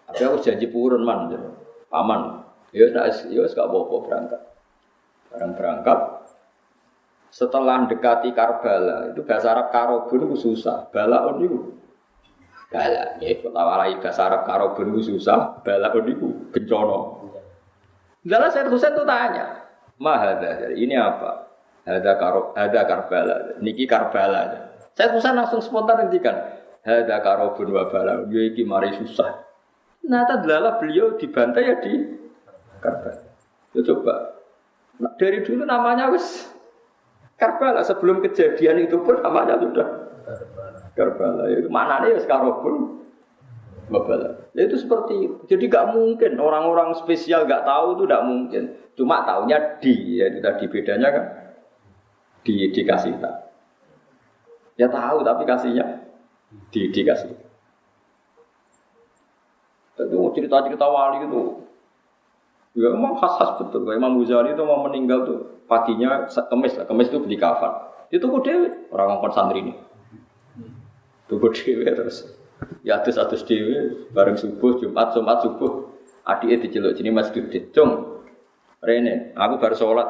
Tapi aku janji purun man, paman. Ya wis gak apa-apa berangkat. Barang berangkat setelah dekati Karbala, itu bahasa Arab karobun itu susah. Balaun itu bala, ya ketawalai bahasa Arab karobun itu susah. Balaun itu bencana. Lalu Said Husain itu tanya, mahadha, ini apa? Ada Karbala, niki Karbala. Said Husain langsung spontan ngendikan, ada karobun wa balaun, ya iki mari susah. Nah, tadlala beliau dibantai ya di Karbala. Ya coba. Nah, dari dulu namanya wis Karbala, sebelum kejadian itu pun namanya sudah Karbala. Itu maknanya wis karobun Karbala. Ya itu seperti itu. Jadi enggak mungkin orang-orang spesial enggak tahu itu enggak mungkin. Cuma taunya ya itu tadi bedanya kan dikasih tahu. Ya tahu tapi kasihnya dikasih. Itu cerita-cerita wali itu ya memang khas-khas betul. Kayak Imam Ghazali itu mau meninggal tuh paginya kemis itu beli kafan. Itu kok dewe orang ngongkon santri ini. Tuku dewe terus ya atus dewe bareng subuh Jumat subuh adike diceluk jenenge Mas Dudit. Cung. Rene, aku baru sholat.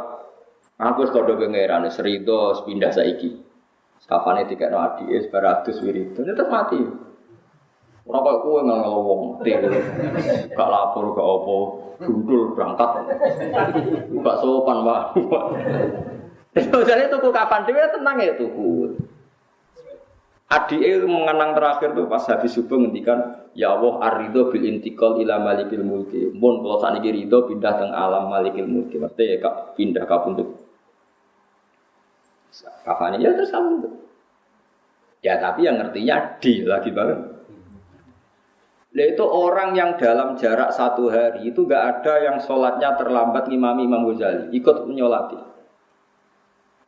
Aku wis kodho pangeran serido pindah saiki. Kafane dikekno adike bar adus wiridan terus mati. Ora kok kowe ngelowong mati. Gak lapor gak apa. Gundul berangkat, gak sopan pak. Jadi tuku kapan dia tenang ya tuku. Adik mengenang terakhir tuh pas habis subuh ngendikan, ya Allah ar-ridho bil intiqal ila malikil mulki. Mun kalau saniki ridho pindah teng alam malikil mulki. Maksudnya ya kak pindah kapunduk. Kapan ya terus kamu. Ya tapi yang ngertinya di lagi banget. Itu orang yang dalam jarak 1 hari itu enggak ada yang sholatnya terlambat ngimami Imam Ghazali ikut menyolati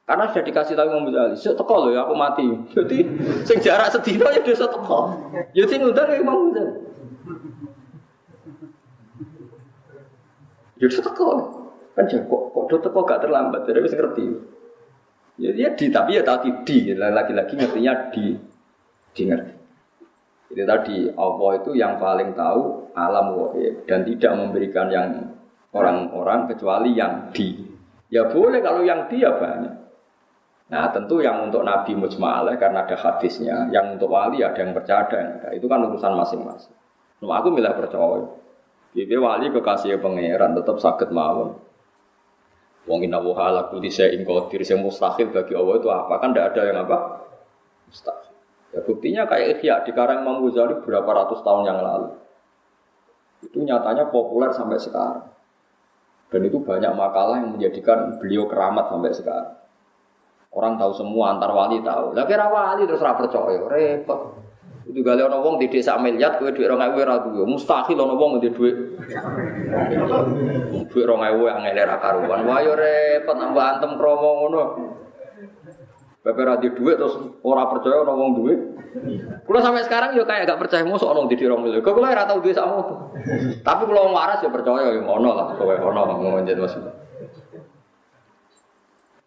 karena sudah dikasih tahu Imam Ghazali teko lho ya aku mati jadi sing jarak sedina ya dia teko ya sing ngundang Imam Ghazali ya teko kan kok do teko gak terlambat jadi wis ngerti ya dia tapi ya tadi di lagi-lagi ngertinya di ngerti. Itu tadi Allah itu yang paling tahu alam ghaib dan tidak memberikan yang orang-orang kecuali yang di. Ya boleh kalau yang dia banyak. Nah tentu yang untuk Nabi mujma'alah karena ada hadisnya, yang untuk wali ada yang percaya ada yang enggak. Itu kan urusan masing-masing. Nah, aku milih percaya. Jadi wali kekasih pangeran tetap sakit mawon. Wong inna wa ala kulli syai'in qadir, yang mustahil bagi Allah itu apa? Kan tidak ada yang apa? Mustahil. Ya buktinya kayak Ihya di karang Imam Ghazali berapa ratus tahun yang lalu. Itu nyatanya populer sampai sekarang. Dan itu banyak makalah yang menjadikan beliau keramat sampai sekarang. Orang tahu semua, antar wali tahu. Lah kira wali terus ora percaya, repot. Itu gale ana wong di desa miliar kowe dhuwit 2000 ora duwe. Mustahil ana wong ndek dhuwit. Dhuwit 2000 angel ora karuan. Wah yo repot nambah antem kromo ngono. Bapak ra di dhuwit terus ora percaya ana wong duwe. Kula sampai sekarang yo kayak gak percaya mosok ana di 2000. Kok kula ora tau duwe sakmono. Tapi kula wong waras yo percaya yo ngono lah, kowe ono ngonjen Mas.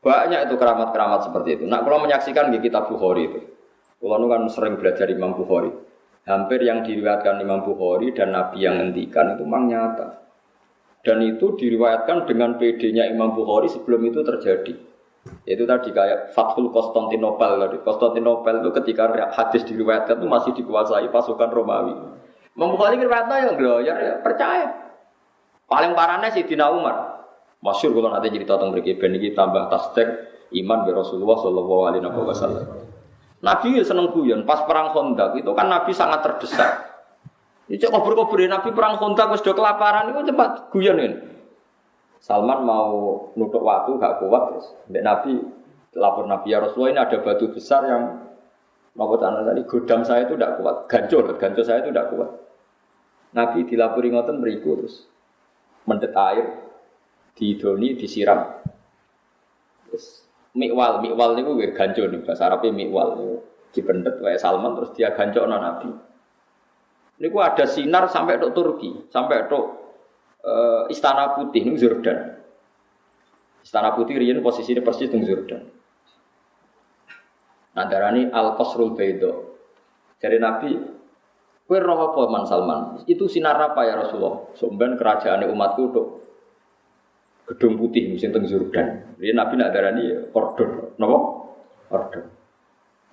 Banyak itu keramat-keramat seperti itu. Nah, kalau menyaksikan di kitab Bukhari itu. Kalau kan sering belajar Imam Bukhari. Hampir yang diriwayatkan Imam Bukhari dan Nabi yang ngendikan itu memang nyata. Dan itu diriwayatkan dengan PD-nya Imam Bukhari sebelum itu terjadi. Itu tadi kayak Fathul Konstantinopel tadi. Konstantinopel itu ketika hadis diriwayatkan itu masih dikuasai pasukan Romawi. Imam Bukhari riwayatnya yang gloyer ya percaya. Paling parahnya Sayyidina Umar. Masyhur kalau nanti cerita tentang mriki ben iki tambah tasdek iman be Rasulullah sallallahu alaihi wasallam. Nabi seneng guyon pas perang Khandaq itu kan Nabi sangat terdesak. Ini cek kober-kober Nabi perang Khandaq wis do kelaparan itu cepat guyon ini. Salman mau nutuk waktu gak kuat terus. Mbak Nabi lapor Nabi ya Rasulullah ini ada batu besar yang mau tadi godam saya itu tidak kuat, gancur saya itu tidak kuat. Nabi dilapori ngoten mriku terus mendet air didoni disiram. Terus mikwal niku nggih gancur nih bahasa Arabe mikwal niku dipendet wae Salman terus dia gancokno Nabi. Niku ada sinar sampai tok Turki, sampai tok Istana Putih ning Jordan. Istana Putih riyen posisine persis ning Jordan. Nadarani Al-Qasrul Baidha. Jare Nabi, kowe roh apa Man Salman? Itu sinar apa ya Rasulullah? Sampeyan kerajaane umatku tok Gedung Putih musim teng Jordan. Dia Nabi nak darani order, napa? Order.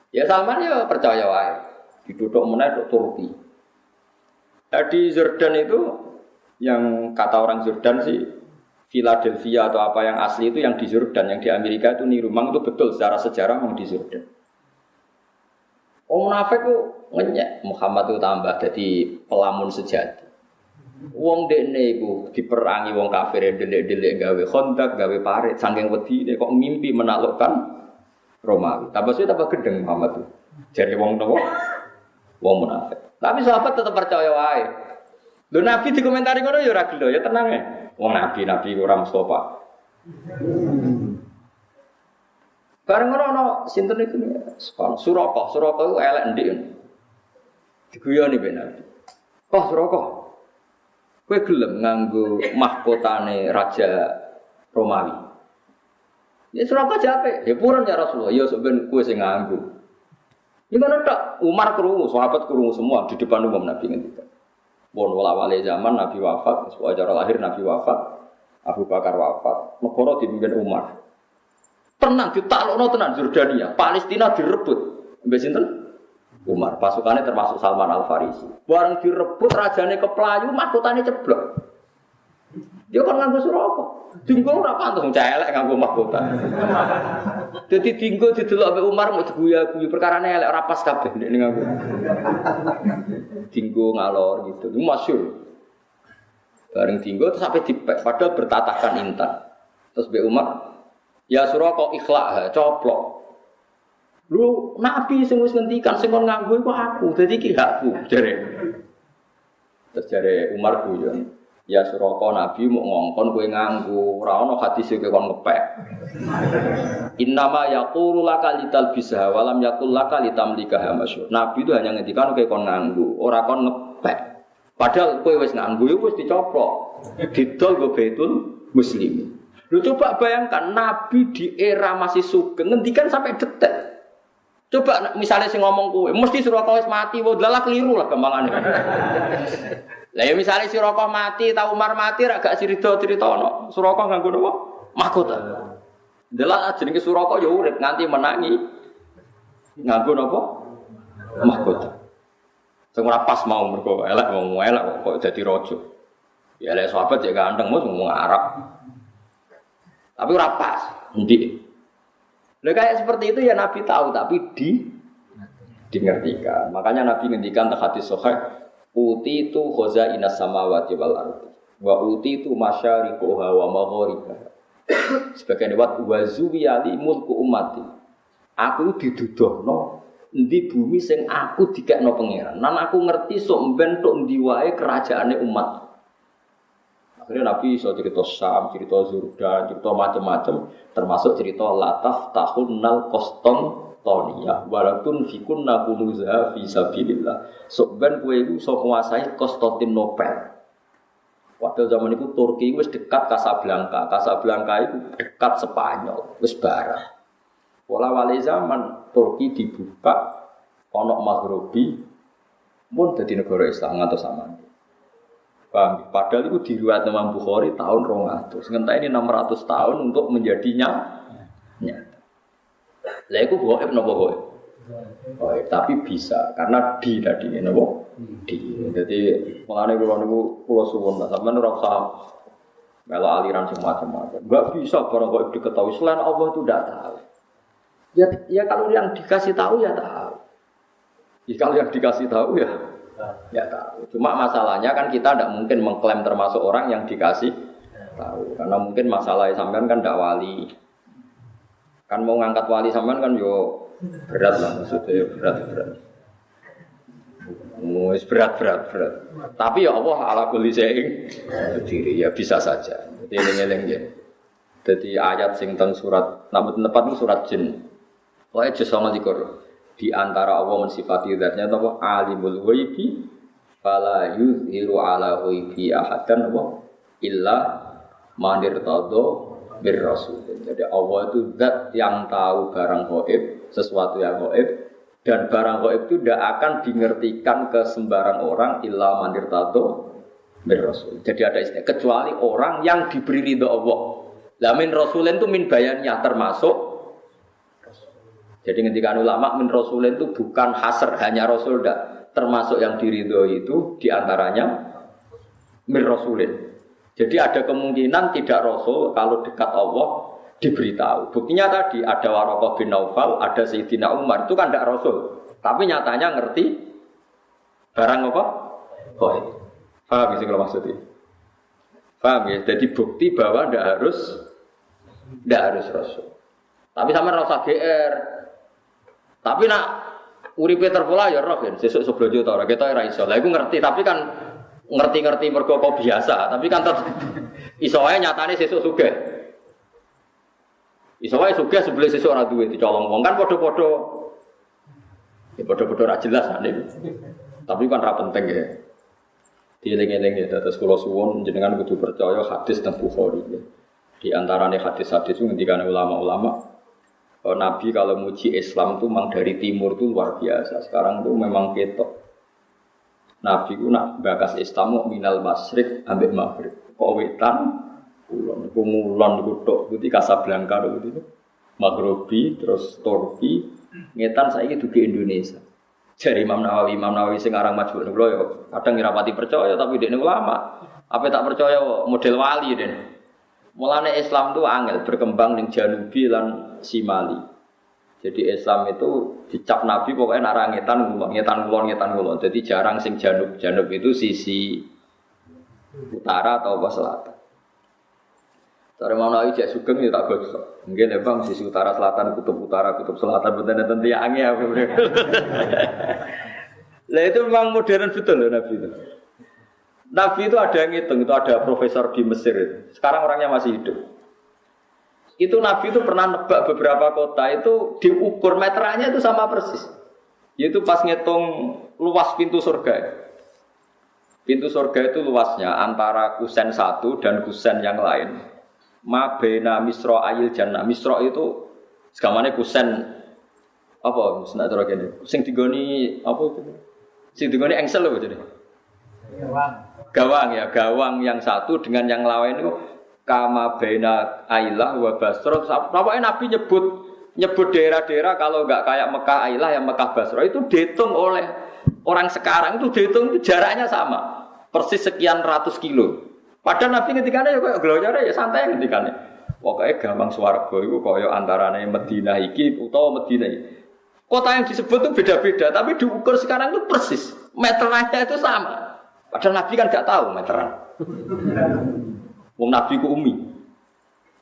Ya Salman ya percaya wae. Diduduk meneh tok Turki. Di Jordan itu yang kata orang Jordan sih Philadelphia atau apa yang asli itu yang di Jordan, yang di Amerika itu niru memang itu betul secara sejarah memang di Jordan. Munafik itu ngenyek Muhammad itu tambah jadi pelamun sejati. Wong dekne iku diperangi wong kafir delik-delik gawe Khandaq, gawe parit, saking wedine kok mimpi menaklukkan Romawi. Tambah suwe tambah gedeng Muhammad itu. Jare wong nopo? Wong munafik. Tapi sahabat tetap percaya wae. Lho Nabi dikomentari ngono ya ora gelo, ya tenang ya. Wong nabi ora Mustafa. Bareng ngono ana sinten iku Suraka iku elek ndik. Diguyoni ben Nabi. Oh Suraka. Kowe gelem nganggo mahkotane raja Romawi. Ya Suraka jape, ya purun ya Rasulullah, ya sok ben kowe sing nganggo. Iki ngono tok, Umar krungu, sahabat krungu semua di depan umum Nabi ngendikan. Wong wala-wale zaman Nabi wafat, acara lahir Nabi wafat, Abu Bakar wafat, negara dipimpin Umar. Tenang ditaklukno tenan Jordania, Palestina direbut. Mbek sinten? Umar, pasukannya termasuk Salman Al-Farisi. Bareng direbut rajane keplayu, mahkotane ceblok. Dia kan nganggo Suraka. Dinggo ora pantes celek nganggo mahkota. Dadi dinggo didelok mbek Umar mau diguyu-guyu perkarane elek ora pas kabeh nek nganggo. Dinggo ngalor gitu. Itu masyhur. Bareng dinggo terus sampai dipek padahal bertatahkan intan. Terus mbek Umar, ya Suraka ikhlak, coplok. Lu Nabi sing wis ngendikan sing kon nganggo iku aku, dadi iki hakku jare. Terus jare Umar guyon, ya Suraka Nabi mau ngongkon kowe nganggo, ora ana hadis kowe kon ngepek. Innama yaqulu laka lital bisa wa lam yaqul laka litamlika hamasyur. Nabi itu hanya ngendikan kowe kon nganggo, ora kon ngepek. Padahal kowe wis nganggo iku wis dicoplok. Didol go Baitul Muslimin. Lu coba bayangkan Nabi di era masih sugeng ngendikan sampai detik. Coba misalnya sing ngomong kowe, mesti Suraka wis mati, wae dalah keliru lah gampangane. Lah ya misalnya Suraka mati, ta Umar mati ra gak critono. Suraka nganggo napa? Mahkota. Dalah jenenge Suraka ya urip nganti menangi. Nganggo napa? Mahkota. Sing ora pas mau mergo elek wong elek kok dadi raja. Ya elek sahabat ya ganteng mos ngomong Arab. Tapi ora pas. Endi? Lah kayak seperti itu ya Nabi tahu tapi dimengertikan. Makanya Nabi ngendikan teng hadis sahih, "Uti itu khazainas samawati wal ardi. Wa uti itu masyariquha wa magharibaha." Sebagian riwayat wa zuwiyali mulku ummati. Aku diduduhno endi bumi sing aku dikekno pangeran. Nan aku ngerti sok mben tok endi wae kerajaane umat. Akhirnya Nabi iso cerita Syam, cerita Zurdan, cerita macam-macam, termasuk cerita Lataf Tahunnal Qostontonia, walatun fikunna kunuza fi sabilillah. Sok ben kowe iku iso nguasai Konstantinopel. Padahal zaman itu Turki wis dekat Casablanca. Casablanca itu dekat Spanyol, wis barang. Pola wali zaman Turki dibuka ana Maghribi pun dadi negara Islam ngantos sampeyan. Padahal itu diriwayat Imam Bukhari tahun 200. Ngenteni ini 600 tahun untuk menjadinya nyata. Lah iku gaib napa gaib? Gaib, tapi bisa karena tadi napa? Jadi mulane kula suwun sampeyan ora usah melo aliran sing macam-macam. Enggak bisa barang gaib diketahui selain Allah itu tidak tahu. Ya kalau yang dikasih tahu ya tahu. Ya kalau yang dikasih tahu ya tahu. Cuma masalahnya kan kita tidak mungkin mengklaim termasuk orang yang dikasih tahu. Karena mungkin masalahnya sampean kan tidak wali. Kan mau ngangkat wali sampean kan yo berat lah maksudnya berat. Berat. Tapi ya Allah ala kulli syai'in berdiri ya bisa saja. Jadi eling-eling ya. Jadi ayat sing teng surat napa tepat itu surat jin. Wae juz 29. Di antara Allah mensifati zatnya apa alimul ghaibi fala yuzhiru ala ghaibi ahadan wa illa man irtada bir rasul. Jadi Allah itu zat yang tahu barang gaib, sesuatu yang gaib dan barang gaib itu tidak akan dimengertikan ke sembarang orang illa man irtada bir rasul. Jadi ada istilah kecuali orang yang diberi ridho Allah. Lah min rasulin itu min bayannya termasuk. Jadi ketika ulama min rasulin itu bukan hasr hanya rasul dah, termasuk yang diridhoi itu diantaranya min rasulin. Jadi ada kemungkinan tidak rasul kalau dekat Allah diberitahu. Buktinya tadi ada Waraqah bin Naufal, ada Sayyidina Umar itu kan tidak rasul, tapi nyatanya ngerti barang apa? Gaib. Paham sih kalau maksudnya? Paham ya? Jadi bukti bahwa tidak harus rasul. Tapi sama rasa GR. Tapi nak uripe terpola ya roh kan, sesuk seblojo ta ora ketok ora iso. Lah iku ngerti, tapi kan ngerti mergo kok biasa, tapi kan tetep iso wae nyatane sesuk sugih. Iso wae sugih sebelum sesuk ora duwe dicolong wong kan padha-padha. Ya padha-padha ora jelas nek. Tapi kan ra penting ya. Dieling-eling ya terus kula suwun jenengan kudu percaya hadis teng Bukhari ya. Di antarane hadis-hadis itu ngendikane ulama-ulama Nabi kalau muji Islam itu memang dari timur itu luar biasa. Sekarang itu memang ketok. Nabi itu nak bakas Islam mau minal masyrik ambek maghrib. Kok wetan, kulon itu tok. Itu Casablanca itu. Maghribi, terus Turki. Ngetan saya itu di Indonesia. Jadi Imam Nawawi sekarang majbuk nih ya. Kadang ngerapati percaya tapi dia ulama. Apa tak percaya model wali deh. Mulane Islam itu angel berkembang di Janubi lan Simali. Jadi Islam itu dicap Nabi pokoknya nak ngetan kulon. Jadi jarang sing janub itu sisi utara atau apa selatan. Cara mau naik jak sugeng ya tak bagus. Mungkin ya bang sisi utara selatan kutub selatan betul ya angin apa. Lah itu memang modern betul loh Nabi itu. Nabi itu ada yang ngitung, itu ada profesor di Mesir itu. Sekarang orangnya masih hidup. Itu Nabi itu pernah nebak beberapa kota itu diukur meterannya itu sama persis. Yaitu pas ngitung luas pintu surga. Pintu surga itu luasnya antara kusen satu dan kusen yang lain. Ma baina misra ayil jannah. Misra itu segamane kusen Apa senak cara kene? Sing digoni apa itu? Sing digoni engsel lho jadi. Gawang ya, gawang yang satu dengan yang lain itu kama baina Ailah wa Basra. Pokoknya Nabi nyebut daerah-daerah kalau enggak kayak Mekah Ailah yang Mekah Basra itu dihitung oleh orang sekarang itu dihitung itu jaraknya sama. Persis sekian ratus kilo. Padahal Nabi ketikane ya koyo glojare ya santai ketikane. Pokoke gampang swarga iku koyo antarane Madinah iki utawa Madinah iki. Kota yang disebut itu beda-beda, tapi diukur sekarang itu persis. Meterannya itu sama. Padahal Nabi kan enggak tahu meteran. Wong Nabi ku umi.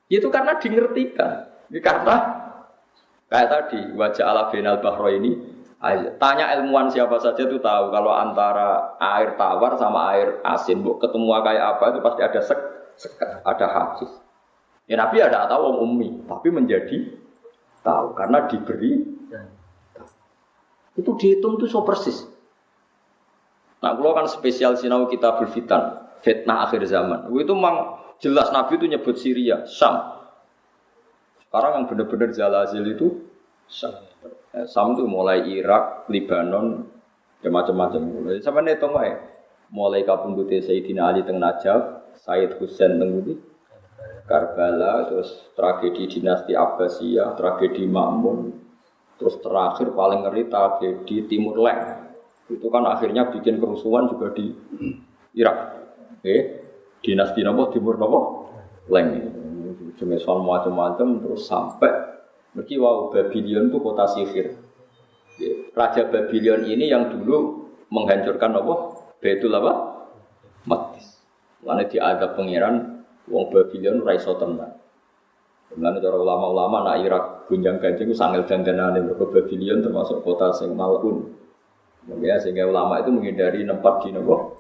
Itu karena dingertikan. Ini karena kayak tadi wajah ala binal bahro ini. Tanya ilmuwan siapa saja itu tahu kalau antara air tawar sama air asin, bu ketemu kayak apa itu pasti ada ada hadis. Ya Nabi ada tahu wong umi, tapi menjadi tahu karena diberi. Itu dihitung itu so persis. Nah, kalau kan spesial sinau kitabul fitan, fitnah akhir zaman. Itu memang jelas Nabi itu nyebut Syria, Syam. Sekarang yang benar-benar zalazil itu Syam. Syam itu mulai Irak, Lebanon, ya macam-macam. Sampai netung wae. Mulai kapundute Sayyidina Ali teng Najaf, Sayyid Husain teng Karbala, terus tragedi dinasti Abbasiyah, tragedi Ma'mun, terus terakhir paling ngeri tragedi Timur Leng. Itu kan akhirnya bikin kerusuhan juga di Irak. Dinasti napa Timur napa Leng. Jenis macam-macam terus sampai mergi wau Babylon itu kota sihir. Raja Babylon ini yang dulu menghancurkan apa? Baitul apa? Maqdis. Lan diadab pangeran wong Babylon ora iso tenan. Lan cara ulama-ulama nak Irak gunjang-ganjing ku sangel dandanane mergo Babylon termasuk kota sing malun. Ya sehingga ulama itu menghindari tempat di nopo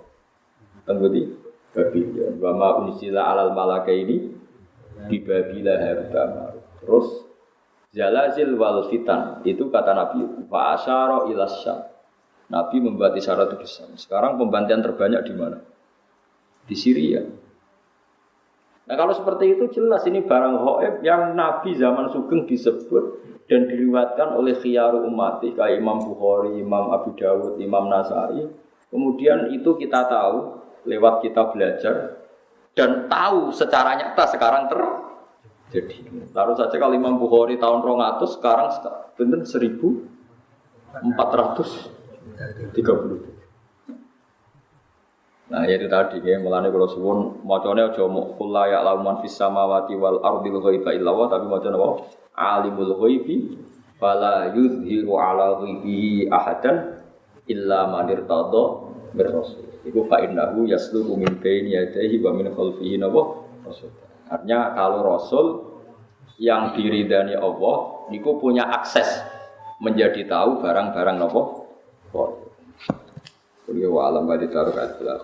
tenggudi Babylon. Wa ma unsila alal malaka ini di Babila habama. Terus zalazil wal fitan itu kata Nabi fa asyara ila Syam. Nabi membuat isyarat itu Syam. Sekarang pembantian terbanyak di mana? Di Syria. Nah kalau seperti itu jelas ini barang ghaib yang Nabi zaman Sugeng disebut dan diriwayatkan oleh khiyaru ummati kayak Imam Bukhari, Imam Abu Dawud, Imam Nasai. Kemudian itu kita tahu lewat kita belajar dan tahu secara nyata sekarang terjadi. Taruh saja kalau Imam Bukhari tahun 200 sekarang benar 1430. Nah itu tadi ya, mulane kalau suwun macane aja mok kula ya laman fis samawati wal ardil ghaiba illa wa tapi macane apa alimul ghaibi fala yuzhiru ala ghaibihi ahadan illa man irtada bir rasul. Iku fa innahu yasluhu min baini yadayhi wa min khalfihi rasul. Artinya kalau rasul yang diridani Allah niku punya akses menjadi tahu barang-barang napa. Kuliah wa alam badi taruh adalah